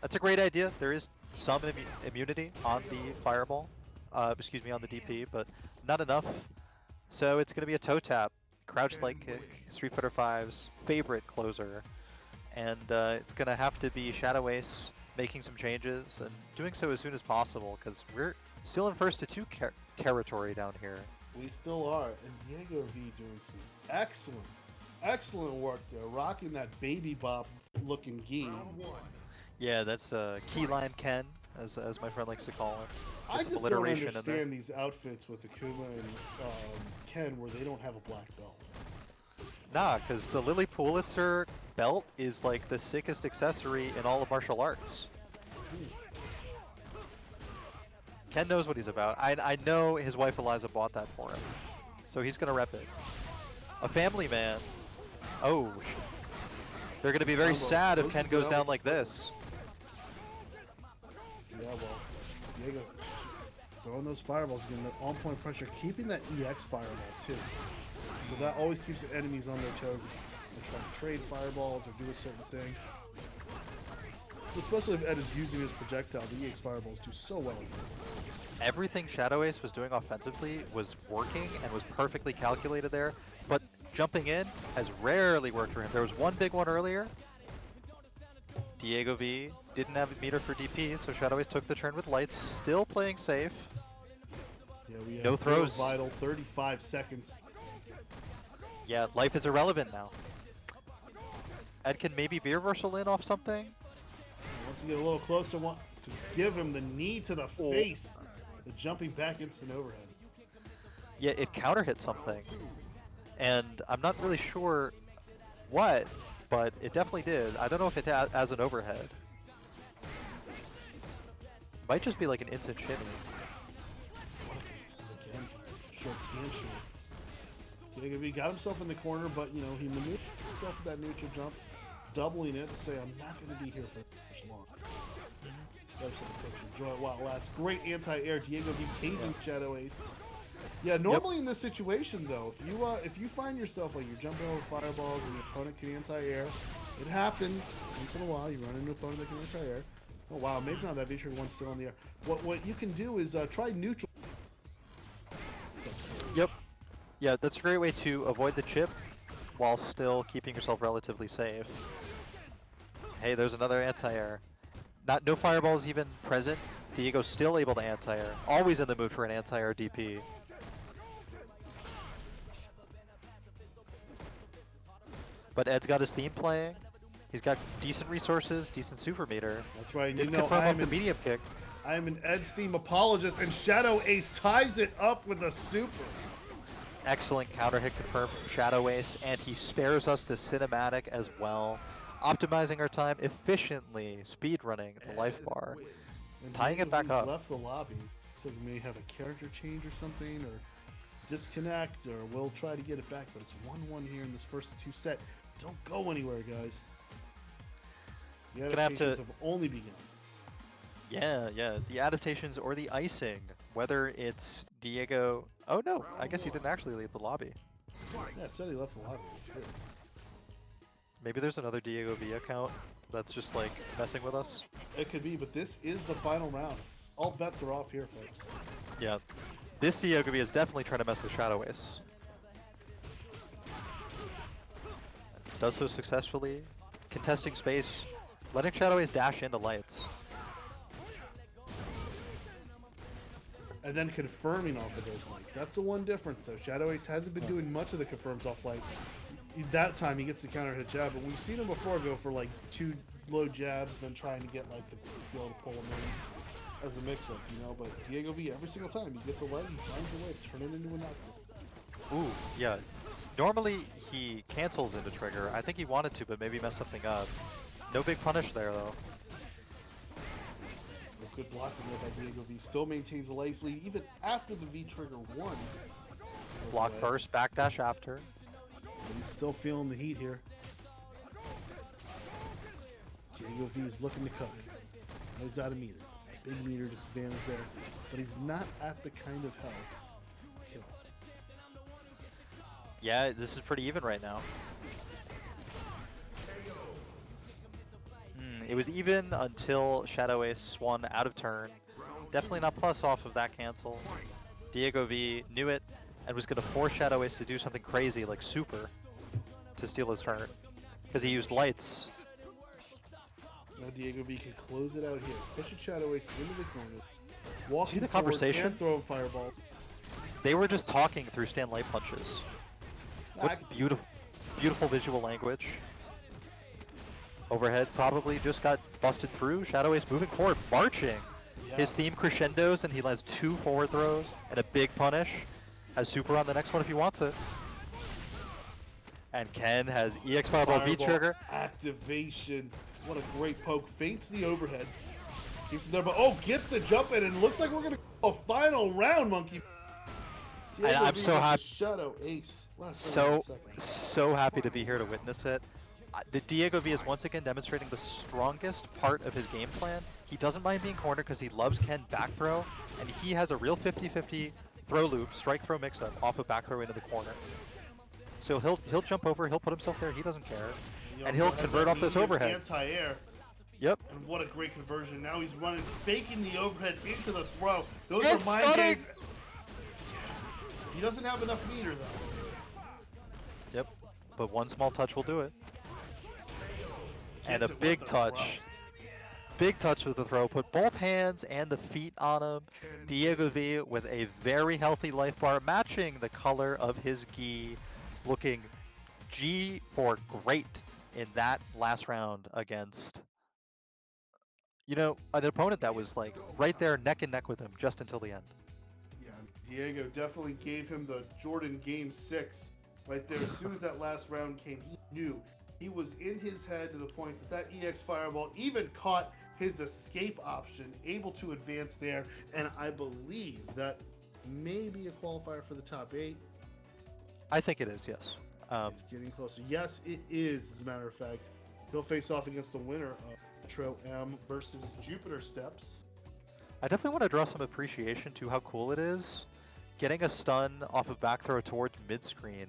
That's a great idea. There is some immunity on the Fireball, excuse me, on the DP, but not enough. So it's going to be a toe tap, crouch leg kick, Street Fighter V's favorite closer. And it's going to have to be Shadow Ace making some changes and doing so as soon as possible because we're still in first to 2 territory down here. We still are, and DiegoV doing some excellent work there, rocking that baby bop looking gi. Yeah, that's Key Lime Ken, as my friend likes to call him. I just don't understand these outfits with Akuma and Ken where they don't have a black belt. Nah, because the Lily Pulitzer belt is like the sickest accessory in all of martial arts. Ken knows what he's about. I know his wife Eliza bought that for him, so he's gonna rep it. A family man. Oh, they're gonna be very sad if Ken goes down like this. Yeah, well, Diego throwing those fireballs, getting that on-point pressure, keeping that EX fireball too. So that always keeps the enemies on their toes. They try to trade fireballs or do a certain thing. Especially if Ed is using his projectile, the EX fireballs do so well. Everything Shadow Ace was doing offensively was working and was perfectly calculated there, but jumping in has rarely worked for him. There was one big one earlier. DiegoV didn't have a meter for DP, so Shadow Ace took the turn with lights, still playing safe. Yeah, we have no throws. Vital, 35 seconds. Yeah, life is irrelevant now. Ed can maybe V-reversal in off something. Once you get a little closer, want to give him the knee to the face. The jumping back instant overhead. Yeah, it counter hit something. And I'm not really sure what, but it definitely did. I don't know if it has an overhead. Might just be like an instant shimmy. substantial. DiegoV got himself in the corner, but you know, he maneuvered himself with that neutral jump, doubling it to say, I'm not going to be here for much long. Enjoy it while it lasts. Great anti-air. DiegoV caging Shadow Ace. Yeah, normally in this situation though, if you find yourself like you're jumping over fireballs and your opponent can anti-air, it happens once in a while. You run into an opponent that can anti-air. Oh wow, amazing how that V-trigger one's still in the air. What you can do is try neutral. Yep. Yeah, that's a great way to avoid the chip while still keeping yourself relatively safe. Hey, there's another anti-air. No fireballs even present. Diego's still able to anti-air. Always in the mood for an anti-air DP. But Ed's got his theme playing. He's got decent resources, decent super meter. That's right. Didn't confirm off the medium kick. I am an Ed's theme apologist, and Shadow Ace ties it up with a super. Excellent counter hit confirmed from Shadow Ace, and he spares us the cinematic as well. Optimizing our time efficiently, speed running the life bar, and tying it back up. Left the lobby, so we may have a character change or something, or disconnect, or we'll try to get it back. But it's 1-1 here in this first of two set. Don't go anywhere, guys. The adaptations have only begun. Yeah, the adaptations or the icing, whether it's Diego. Oh no, I guess he didn't actually leave the lobby. Yeah, it said he left the lobby. That's weird. Maybe there's another DiegoV account that's just like messing with us. It could be, but this is the final round. All bets are off here, folks. Yeah, this DiegoV is definitely trying to mess with Shadow Ace. Does so successfully, contesting space, letting Shadow Ace dash into lights. And then confirming off of those lights. That's the one difference, though. Shadow Ace hasn't been doing much of the confirms off light. That time he gets the counter hit jab, but we've seen him before go for like 2 low jabs, then trying to get like the skill to pull him in as a mix-up, you know. But DiegoV, every single time he gets a light, he finds a way to turn it into a knockdown. Ooh, yeah. Normally he cancels into trigger. I think he wanted to, but maybe messed something up. No big punish there though. Good blocking there by DiegoV. Still maintains a life lead even after the V trigger won. Block first, backdash after. But he's still feeling the heat here. DiegoV is looking to cut it. Now he's out of meter. Big meter disadvantage there. But he's not at the kind of health. Kill. Yeah, this is pretty even right now. It was even until Shadow Ace swung out of turn. Definitely not plus off of that cancel. DiegoV knew it and was going to force Shadow Ace to do something crazy like super to steal his turn. Because he used lights. Now DiegoV can close it out here. Push Shadow Ace into the corner. Walk See the conversation? And throw him fireball. They were just talking through stand light punches. What beautiful visual language. Overhead probably just got busted through. Shadow Ace moving forward, marching. Yeah. His theme crescendos, and he lands 2 forward throws and a big punish. Has super on the next one if he wants it. And Ken has EX Fireball V trigger. Activation. What a great poke. Feints the overhead. Keeps it there, but gets a jump in, and it looks like we're going to go a final round, Monkey. I'm so happy. Shadow Ace. So happy to be here to witness it. The DiegoV is once again demonstrating the strongest part of his game plan. He doesn't mind being cornered because he loves Ken back throw, and he has a real 50-50 throw loop, strike throw mix-up off of back throw into the corner. So he'll jump over, he'll put himself there, he doesn't care. And he'll convert off this overhead. Anti-air. Yep. And what a great conversion. Now he's running, faking the overhead into the throw. Those it's are mind stunning. games. He doesn't have enough meter though. Yep. But one small touch will do it. And a big touch. Big touch with the throw. Put both hands and the feet on him. DiegoV with a very healthy life bar, matching the color of his gi. Looking G for great in that last round against, you know, an opponent that was like right there neck and neck with him just until the end. Yeah, Diego definitely gave him the Jordan Game 6 right there. As soon as that last round came, he knew. He was in his head to the point that EX Fireball even caught his escape option, able to advance there. And I believe that maybe a qualifier for the top 8. I think it is, yes. It's getting closer. Yes, it is, as a matter of fact. He'll face off against the winner of Metro M versus JupiterSteppes. I definitely want to draw some appreciation to how cool it is. Getting a stun off of back throw towards mid-screen,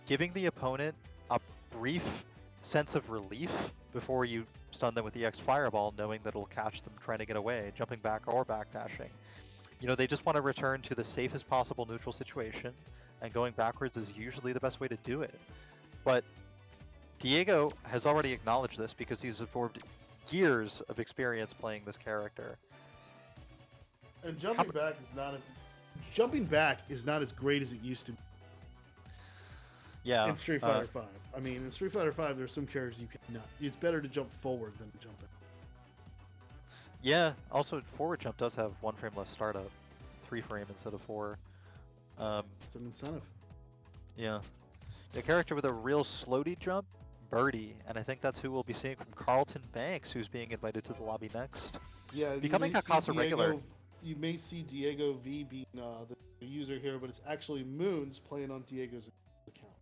giving the opponent a brief sense of relief before you stun them with EX Fireball, knowing that it'll catch them trying to get away, jumping back or backdashing. You know, they just want to return to the safest possible neutral situation, and going backwards is usually the best way to do it. But Diego has already acknowledged this because he's absorbed years of experience playing this character. And jumping back is not as great as it used to be. Yeah. In Street Fighter V. I mean, in Street Fighter V, there's some characters you cannot. It's better to jump forward than to jump back. Yeah. Also, forward jump does have 1 frame less startup, 3 frame instead of 4. It's an incentive. Yeah. A character with a real slow-D jump, Birdie, and I think that's who we'll be seeing from Carlton Banks, who's being invited to the lobby next. Yeah, becoming a Casa regular. You may see DiegoV being the user here, but it's actually Moons playing on Diego's account.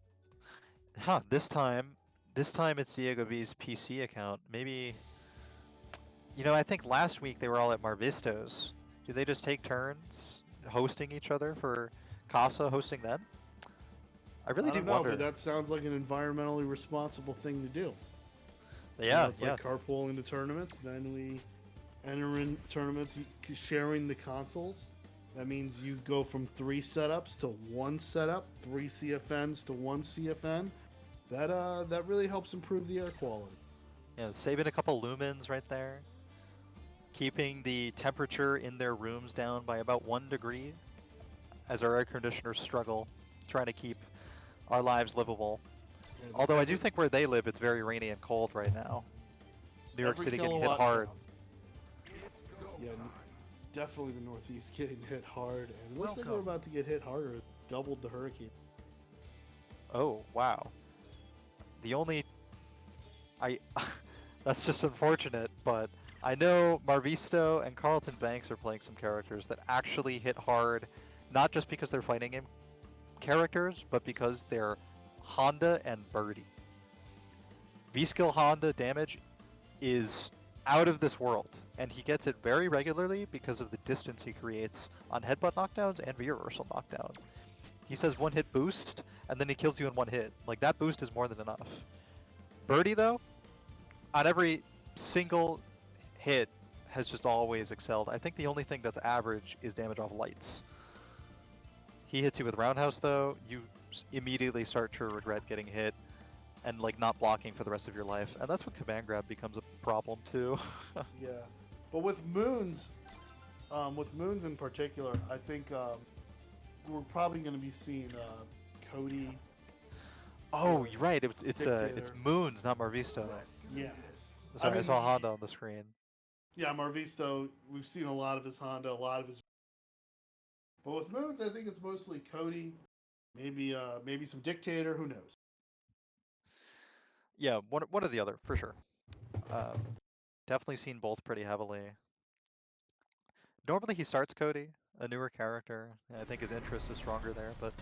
Huh, this time it's DiegoV's PC account. Maybe, you know, I think last week they were all at Marvisto's. Do they just take turns hosting each other for Casa hosting them? I really do wonder. But that sounds like an environmentally responsible thing to do. Yeah, it's like carpooling to tournaments. Then we enter in tournaments sharing the consoles. That means you go from 3 setups to 1 setup, 3 CFNs to 1 CFN. That really helps improve the air quality. Yeah, saving a couple lumens right there. Keeping the temperature in their rooms down by about 1 degree as our air conditioners struggle, trying to keep our lives livable. Although I do think where they live, it's very rainy and cold right now. New York City getting hit hard. Yeah, definitely the Northeast getting hit hard. And it looks like we're about to get hit harder. Doubled the hurricane. Oh, wow. The only... That's just unfortunate, but I know Marvisto and Carlton Banks are playing some characters that actually hit hard, not just because they're fighting game characters, but because they're Honda and Birdie. V-skill Honda damage is out of this world, and he gets it very regularly because of the distance he creates on headbutt knockdowns and V-reversal knockdown. He says 1 hit boost, and then he kills you in 1 hit. Like, that boost is more than enough. Birdie, though, on every single hit, has just always excelled. I think the only thing that's average is damage off lights. He hits you with roundhouse, though, you immediately start to regret getting hit and like not blocking for the rest of your life, and that's when command grab becomes a problem too. Yeah, but with Moons in particular, I think we're probably going to be seeing Cody. Oh, you're right. It's Moons, not Marvisto. Yeah. Sorry, I saw Honda on the screen. Yeah, Marvisto. We've seen a lot of his Honda, a lot of his. But with Moons, I think it's mostly Cody. Maybe some Dictator. Who knows? Yeah, one or the other for sure. Definitely seen both pretty heavily. Normally he starts Cody, a newer character. I think his interest is stronger there, but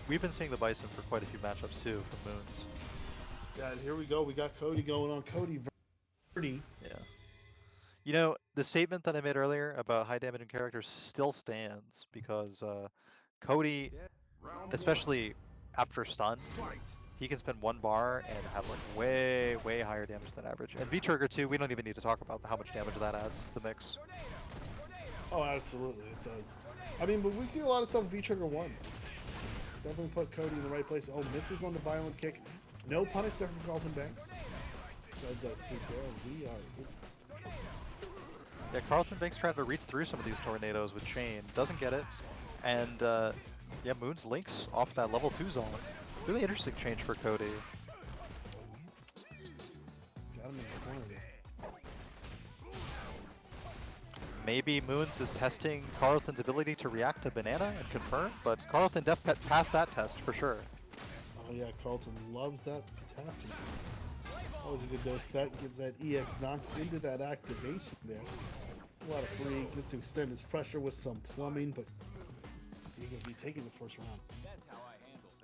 we've been seeing the Bison for quite a few matchups too from Moons. Yeah, and here we go. We got Cody going on. Cody Birdie. Yeah. You know, the statement that I made earlier about high damaging characters still stands because Cody, especially after stun, he can spend 1 bar and have like way higher damage than average. And V-Trigger too, we don't even need to talk about how much damage that adds to the mix. Oh, absolutely, it does. I mean, but we've seen a lot of stuff with V-Trigger 1. Definitely put Cody in the right place. Oh, misses on the violent kick. No punish there from Carlton Banks. Besides that sweet girl, we are... Yeah, Carlton Banks trying to reach through some of these tornadoes with Chain. Doesn't get it. And yeah, Moons links off that level 2 zone. Really interesting change for Cody. Got him in the corner there. Maybe Moons is testing Carlton's ability to react to Banana and confirm, but Carlton passed that test for sure. Oh yeah, Carlton loves that potassium. Always a good dose. That gets that EX knocked into that activation there. A lot of free, gets to extend his pressure with some plumbing, but DiegoV taking the first round.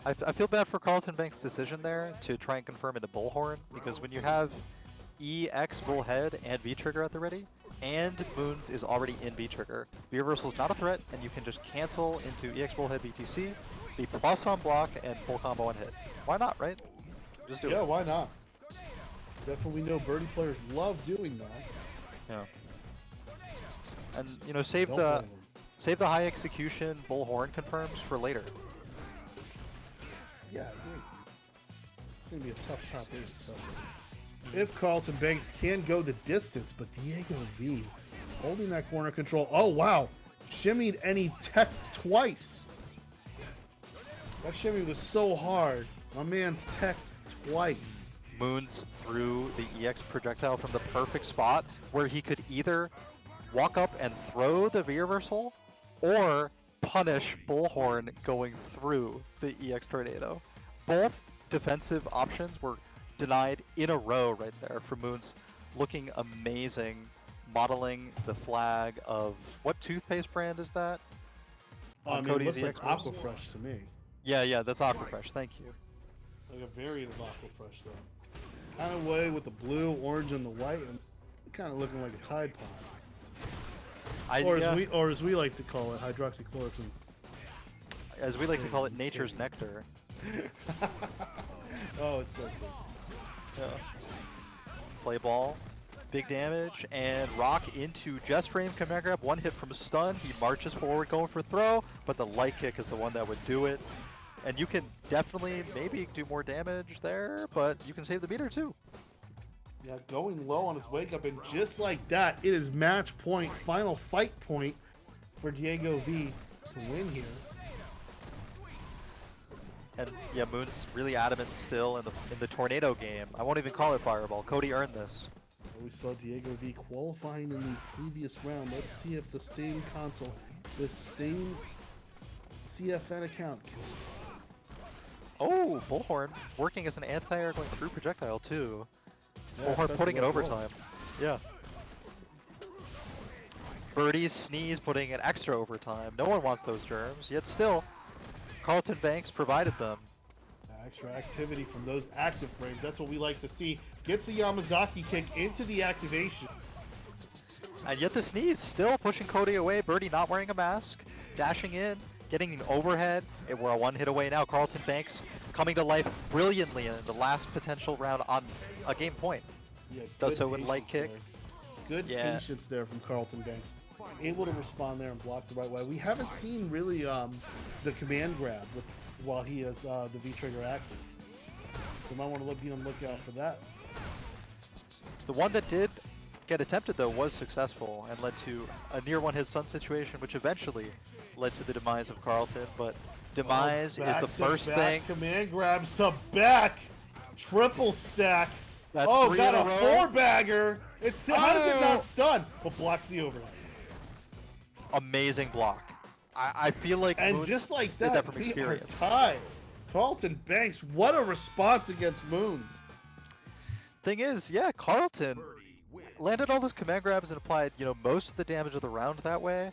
I feel bad for Carlton Banks' decision there to try and confirm into Bullhorn, because when you have EX Bullhead and V-Trigger at the ready, and Moons is already in V-Trigger, V-Reversal is not a threat, and you can just cancel into EX Bullhead BTC, be plus on block, and full combo on hit. Why not, right? Just do it. Yeah, why not? Definitely know Birdie players love doing that. Yeah. And, you know, save Don't the blame them. high execution Bullhorn confirms for later. Yeah, great. It's going to be a tough top 8. So. If Carlton Banks can go the distance, but DiegoV holding that corner control. Oh, wow. Shimmied and he teched twice. That shimmy was so hard. My man's teched twice. Moons threw the EX projectile from the perfect spot where he could either walk up and throw the V-Reversal or punish Bullhorn going through the EX Tornado. Both defensive options were denied in a row right there for Moons, looking amazing, modeling the flag of what toothpaste brand is that? I mean, it looks like Aquafresh to me. Yeah, that's Aquafresh. Thank you. Like a variant of Aquafresh, though. Kind of way with the blue, orange, and the white, and kind of looking like a Tide Pod. Or as we like to call it, hydroxychloroquine. As we like to call it, nature's nectar. Oh, it's so tasty. Yeah. Play ball, big damage, and Rock into just frame command grab. One hit from stun. He marches forward going for throw, but the light kick is the one that would do it. And you can definitely maybe do more damage there, but you can save the meter too. Yeah, going low on his wake up, and just like that, it is match point, final fight point for DiegoV to win here. And yeah, Moon's really adamant still in the tornado game. I won't even call it Fireball. Cody earned this. We saw DiegoV qualifying in the previous round. Let's see if the same console, the same CFN account can still. Oh, Bullhorn working as an anti-air going through projectile too. Yeah, Bullhorn putting it overtime. Yeah. Birdie's sneeze putting an extra overtime. No one wants those germs, yet still, Carlton Banks provided them. Extra activity from those active frames. That's what we like to see. Gets a Yamazaki kick into the activation. And yet the sneeze still pushing Cody away. Birdie not wearing a mask, dashing in, getting an overhead. We're a one hit away now. Carlton Banks coming to life brilliantly in the last potential round on a game point. Yeah, does so with light kick. There. Good patience there from Carlton Banks. Able to respond there and block the right way. We haven't seen really the command grab while he has the V-Trigger active. So might want to be on the lookout for that. The one that did get attempted though was successful and led to a near one hit stun situation, which eventually led to the demise of Carlton. But demise is the first thing. Command grabs to back, triple stack. That's got a four-bagger. It's still how does it not stun? But blocks the overhead. Amazing block. I feel like and Moons just like did that, from experience. Tied. Carlton Banks, what a response against Moons. Thing is, yeah, Carlton landed all those command grabs and applied, most of the damage of the round that way.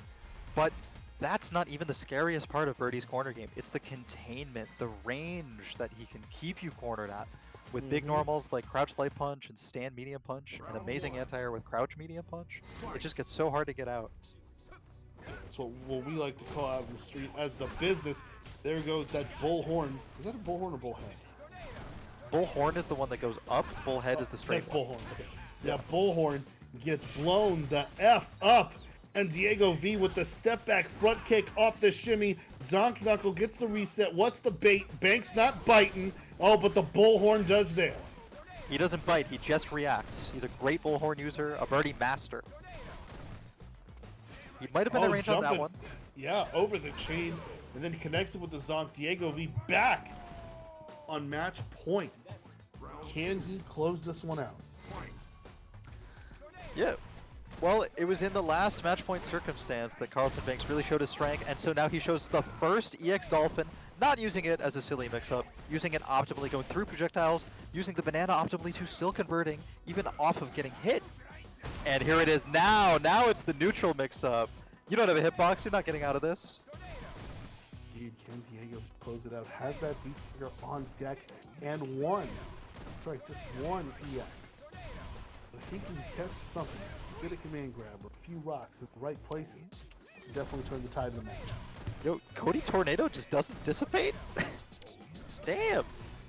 But that's not even the scariest part of Birdie's corner game. It's the containment, the range that he can keep you cornered at. With big normals like Crouch Light Punch and Stand Medium Punch, and amazing anti-air with Crouch Medium Punch, it just gets so hard to get out. That's what we like to call out in the street as the business. There goes that Bullhorn. Is that a Bullhorn or Bullhead? Bullhorn is the one that goes up, Bullhead is the straight that's one. Bullhorn. Okay. Yeah, Bullhorn gets blown the F up. And DiegoV with the step back front kick off the shimmy. Zonk Knuckle gets the reset. What's the bait? Banks not biting. Oh, but the Bullhorn does there. He doesn't bite, he just reacts. He's a great Bullhorn user, a Birdie master. He might have been in range on that one. Yeah, over the chain. And then he connects it with the Zonk. DiegoV back on match point. Can he close this one out? Yeah. Well, it was in the last match point circumstance that Carlton Banks really showed his strength, and so now he shows the first EX Dolphin, not using it as a silly mix-up, using it optimally, going through projectiles, using the banana optimally too, still converting, even off of getting hit. And here it is now. Now it's the neutral mix-up. You don't have a hitbox, you're not getting out of this. Indeed, can Diego close it out? Has that V-trigger on deck and one. That's right, just one EX. But if he can catch something, get a command grab or a few rocks at the right places, definitely turn the tide of the match. Yo, Cody Tornado just doesn't dissipate? Damn!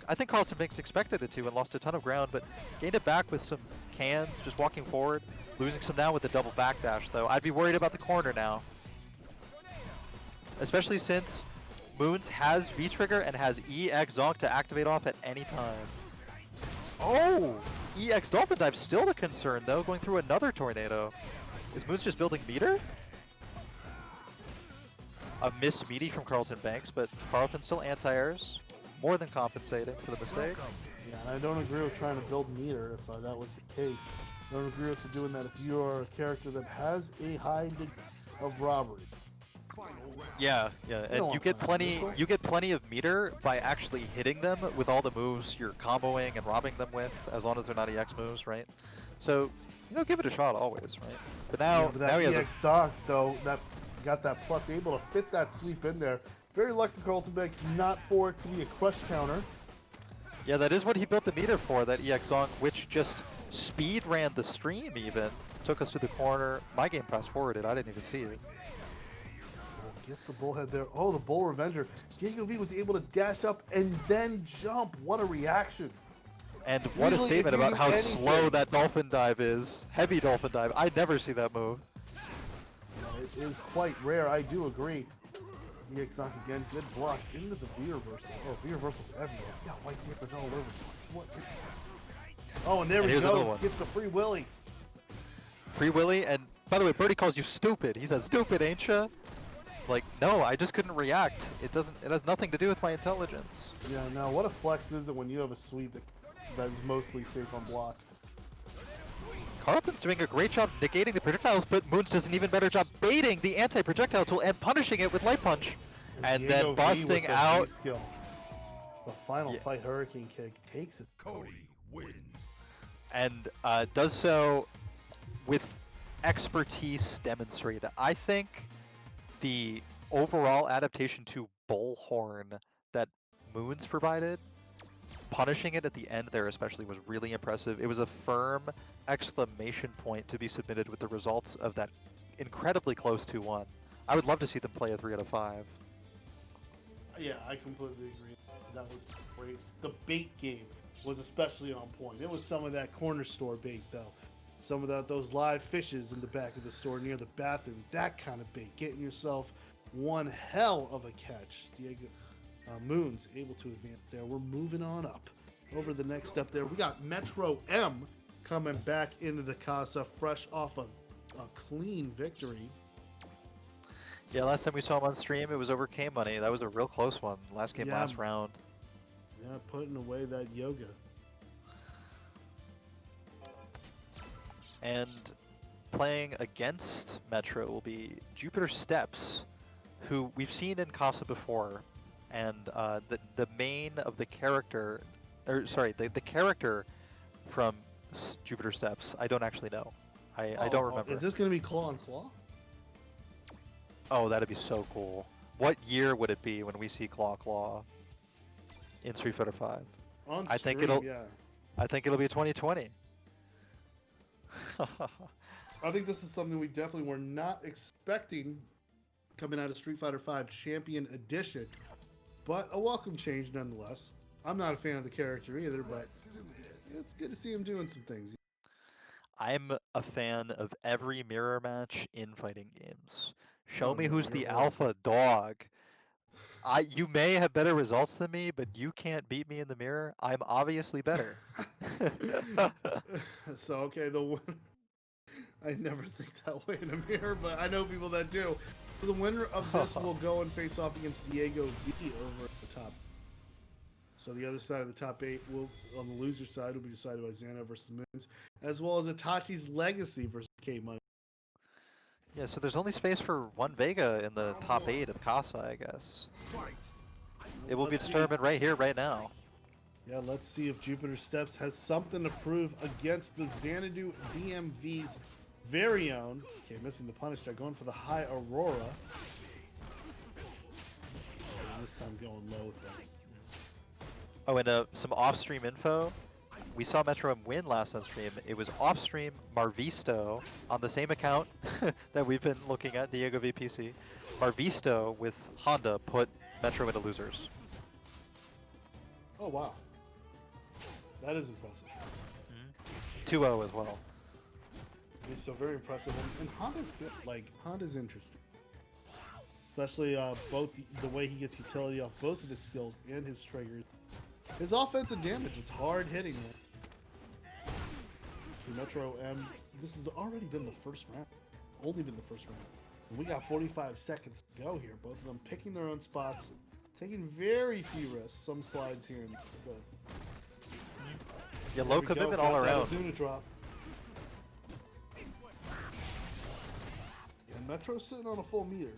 I think Carlton Banks expected it to and lost a ton of ground, but gained it back with some cans, just walking forward. Losing some now with the double backdash, though. I'd be worried about the corner now. Especially since Moons has V-Trigger and has EX Zonk to activate off at any time. Oh! EX Dolphin Dive still the concern, though, going through another Tornado. Is Moons just building meter? A missed meaty from Carlton Banks, but Carlton still anti-airs. More than compensating for the mistake. Yeah, and I don't agree with trying to build meter if that was the case. I don't agree with doing that if you are a character that has a high degree of robbery. Yeah, and you get plenty of meter by actually hitting them with all the moves you're comboing and robbing them with, as long as they're not EX moves, right? So, give it a shot always, right? But now, yeah, but that now he has EX Socks, though, that got that plus, able to fit that sweep in there. Very lucky Carlton Banks not for it to be a crush counter. Yeah, that is what he built the meter for, that EX Zonk, which just speed ran the stream even. Took us to the corner. My game fast forwarded, I didn't even see it. Gets the bullhead there. Oh, the Bull Revenger. DiegoV was able to dash up and then jump. What a reaction. And what a statement about how slow that dolphin dive is. Heavy dolphin dive. I never see that move. Yeah, it is quite rare. I do agree. EX Zonk again. Good block into the V reversal. Oh, V reversals everywhere. Yeah, white damage all over. What? Oh, and there we go. Gets a free Willy. Free Willy. And by the way, Birdie calls you stupid. He says, stupid, ain't ya? Like, no, I just couldn't react. It has nothing to do with my intelligence. Yeah, now what a flex is it when you have a sweep that is mostly safe on block? Carlton's doing a great job negating the projectiles, but Moons does an even better job baiting the anti-projectile tool and punishing it with Light Punch. And then busting out. Skill. The final fight Hurricane Kick takes it. Cody wins. And does so with expertise demonstrated. I think the overall adaptation to Bullhorn that Moons provided, punishing it at the end there especially, was really impressive. It was a firm exclamation point to be submitted with the results of that incredibly close 2-1. I would love to see them play a 3 out of 5. Yeah, I completely agree. That was great. The bait game was especially on point. It was some of that corner store bait, though. Some of those live fishes in the back of the store near the bathroom. That kind of bait. Getting yourself one hell of a catch. Diego Moons able to advance there. We're moving on up. Over the next step there, we got Metro M coming back into the Casa, fresh off of a clean victory. Yeah, last time we saw him on stream, it was over K Money. That was a real close one. Last game, last round. Yeah, putting away that yoga. And playing against Metro will be JupiterSteppes, who we've seen in Casa before. And the main of the character, the character from JupiterSteppes, I don't actually know. I don't remember. Is this going to be Claw and Claw? Oh, that'd be so cool. What year would it be when we see Claw in Street Fighter V? On I stream, think it'll be 2020. I think this is something we definitely were not expecting coming out of Street Fighter V Champion Edition, but a welcome change nonetheless. I'm not a fan of the character either, but it's good to see him doing some things. I'm a fan of every mirror match in fighting games. Show me who's the alpha dog. You may have better results than me, but you can't beat me in the mirror. I'm obviously better. So, okay, I never think that way in a mirror, but I know people that do. The winner of this will go and face off against DiegoV over at the top. So the other side of the top 8 will, on the loser side, will be decided by Xana versus Moons, as well as ItachisLegacy versus K-Money. Yeah, so there's only space for one Vega in the top 8 of Casa, I guess. It will be determined right here, right now. Yeah, let's see if JupiterSteppes has something to prove against the Xanadu DMV's very own. Okay, missing the punish there, going for the high Aurora. I'm going low with that. Oh, and some off-stream info. We saw Metro M win last on stream. It was off-stream Marvisto on the same account that we've been looking at, DiegoV PC. Marvisto with Honda put Metro into losers. Oh wow, that is impressive. 2-0 as well. It's so very impressive, and Honda's good. Like Honda's interesting, especially both the way he gets utility off both of his skills and his triggers. His offensive damage, it's hard hitting. Metro M, this has already been the first round. Only been the first round. And we got 45 seconds to go here. Both of them picking their own spots, taking very few risks. Some slides here. Yeah, low commitment all around. Zuna drop. And Metro's sitting on a full meter.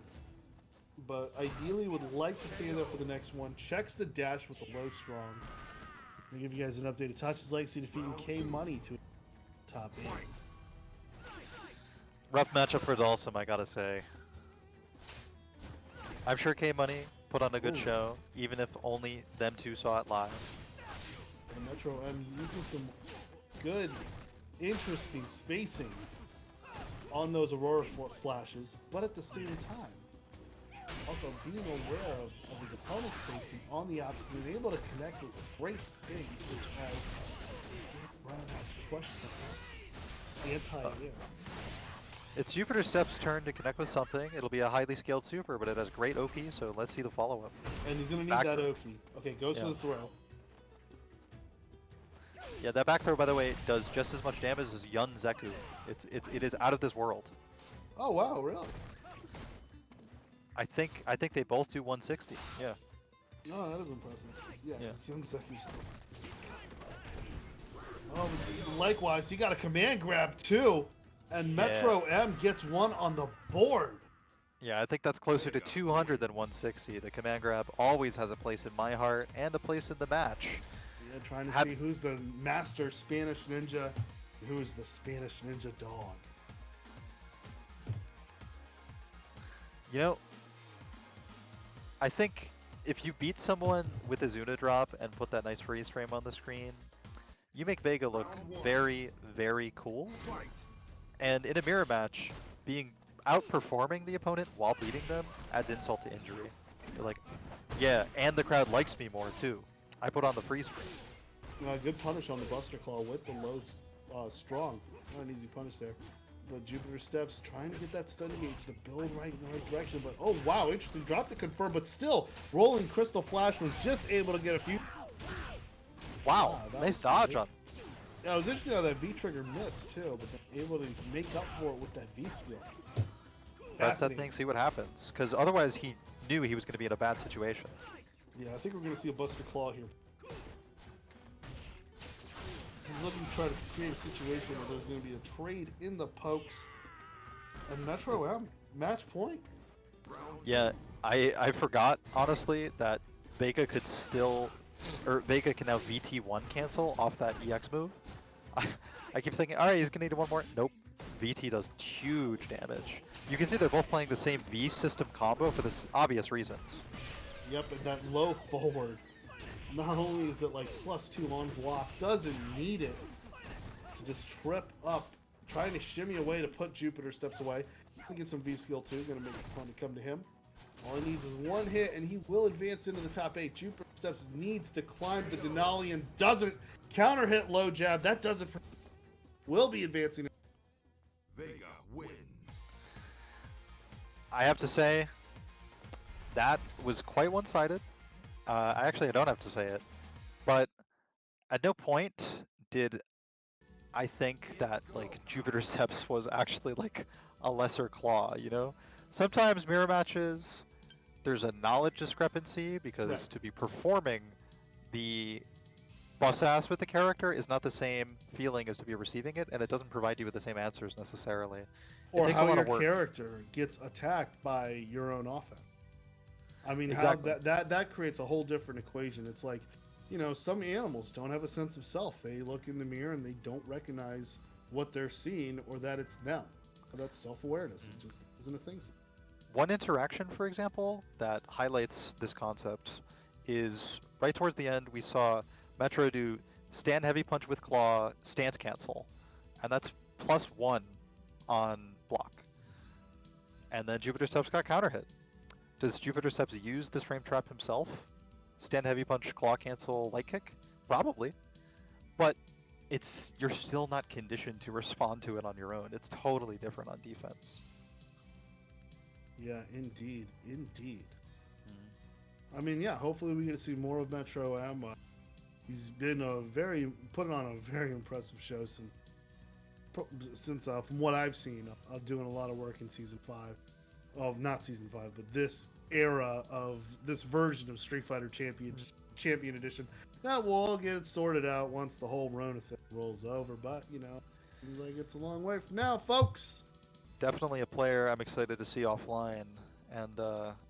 But ideally would like to stand up for the next one. Checks the dash with the low strong. I'm going to give you guys an update. ItachisLegacy defeating K Money to top 8. Rough matchup for Dhalsim, I gotta say. I'm sure K Money put on a good show, even if only them two saw it live. And Metro M using some good, interesting spacing on those Aurora slashes, but at the same time, also being aware of his opponent's spacing on the opposite and able to connect with great things such as roundhouse question anti-air. It's JupiterSteppes' turn to connect with something. It'll be a highly scaled super, but it has great Oki, so let's see the follow-up. And he's going to need that Oki. Okay, goes for the throw. Yeah, that back throw, by the way, does just as much damage as Yun Zeku. It is out of this world. Oh wow, really? I think they both do 160. Yeah. No, that is impressive. Yeah, Young Zeku's still. Oh, likewise, he got a command grab too, and Metro M gets one on the board. Yeah, I think that's closer to 200 than 160. The command grab always has a place in my heart and a place in the match. Yeah, trying to see who's the master Spanish ninja, and who is the Spanish ninja dog. You know, I think if you beat someone with a Zuna drop and put that nice freeze frame on the screen, you make Vega look very, very cool. And in a mirror match, outperforming the opponent while beating them adds insult to injury. You're like, yeah, and the crowd likes me more too. I put on the freeze frame. Good punish on the Buster Claw with the low strong. Not an easy punish there. But JupiterSteppes trying to get that stun gauge to build right in the right direction. But oh wow, interesting drop to confirm. But still, rolling Crystal Flash was just able to get a few. Wow, nice dodge on. Yeah, it was interesting how that V trigger missed too, but then able to make up for it with that V skill. Press that thing, see what happens. Because otherwise he knew he was going to be in a bad situation. Yeah, I think we're going to see a Buster Claw here. He's looking to try to create a situation where there's going to be a trade in the pokes. And Metro M, match point. Yeah, I forgot, honestly, that Vega could still... Or Vega can now VT1 cancel off that EX move. I keep thinking, alright, he's going to need one more. Nope. VT does huge damage. You can see they're both playing the same V system combo for this obvious reasons. Yep, and that low forward. Not only is it like +2 on block, doesn't need it to just trip up, trying to shimmy away to put JupiterSteppes away. He get some V skill too, gonna make it fun to come to him. All he needs is one hit and he will advance into the top 8. JupiterSteppes needs to climb the Denali and doesn't. Counter hit low jab, that does it for will be advancing. Vega wins. I have to say, that was quite one-sided. I don't have to say it, but at no point did I think that like JupiterSteppes was actually like a lesser claw, you know? Sometimes mirror matches, there's a knowledge discrepancy because to be performing the bust ass with the character is not the same feeling as to be receiving it, and it doesn't provide you with the same answers necessarily. Or it takes how a lot your of work. character gets attacked by your own offense. I mean, Exactly. how that creates a whole different equation. It's like, you know, some animals don't have a sense of self. They look in the mirror and they don't recognize what they're seeing or that it's them. That's self-awareness. It just isn't a thing. One interaction, for example, that highlights this concept is right towards the end we saw Metro do stand heavy punch with claw, stance cancel, and that's +1 on block. And then JupiterSteppes got counter hit. Does JupiterSteppes use this frame trap himself? Stand heavy punch, claw cancel, light kick? Probably. But you're still not conditioned to respond to it on your own. It's totally different on defense. Yeah, indeed. Indeed. I mean, yeah, hopefully we get to see more of Metro M. He's been putting on a very impressive show since from what I've seen, doing a lot of work in Season 5. Oh, not Season 5, but this era of this version of Street Fighter Champion Edition. Now we'll all get it sorted out once the whole Rona thing rolls over, but, you know, seems like it's a long way from now, folks. Definitely a player I'm excited to see offline, and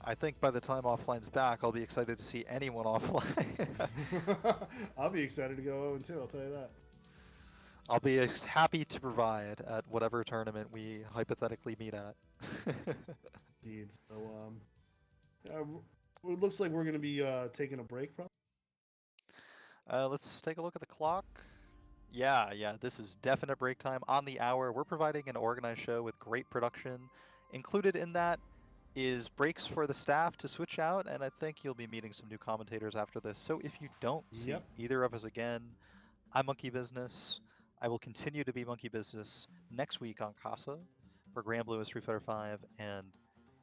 I think by the time offline's back, I'll be excited to see anyone offline. I'll be excited to go 0-2, I'll tell you that. I'll be happy to provide at whatever tournament we hypothetically meet at. Indeed. So, it looks like we're going to be taking a break, probably. Let's take a look at the clock. Yeah, this is definite break time on the hour. We're providing an organized show with great production. Included in that is breaks for the staff to switch out, and I think you'll be meeting some new commentators after this. So if you don't see either of us again, I'm Monkey Business. I will continue to be Monkey Business next week on Casa for Grand Blue and Street Fighter V, and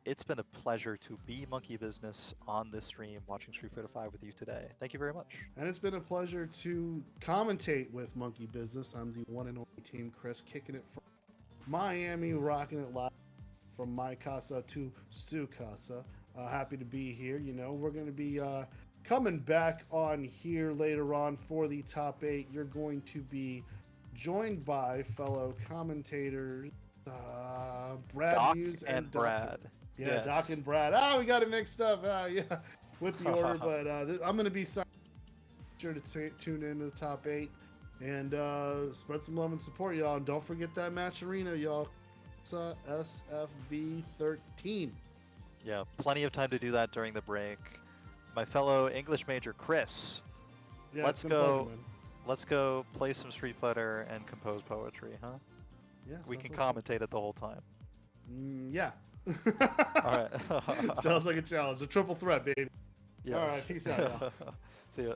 it's been a pleasure to be Monkey Business on this stream watching Street Fighter V with you today. Thank you very much. And it's been a pleasure to commentate with Monkey Business. I'm the one and only Team Chris, kicking it from Miami, rocking it live from my casa to su casa. Happy to be here. You know, we're going to be coming back on here later on for the top 8. You're going to be joined by fellow commentators Brad Doc Muse and Brad. Yeah, yes. Doc and Brad. Oh, we got it mixed up. Yeah, with the order. But I'm going to be sure to tune in to the top 8 and spread some love and support, y'all. And don't forget that match arena, y'all. SFV 13. Yeah, plenty of time to do that during the break. My fellow English major, Chris. Yeah, let's go play some Street Fighter and compose poetry, huh? Yeah, we can commentate it the whole time. Yeah. All right. Sounds like a challenge. A triple threat, baby. Yes. All right, peace out, y'all. See ya.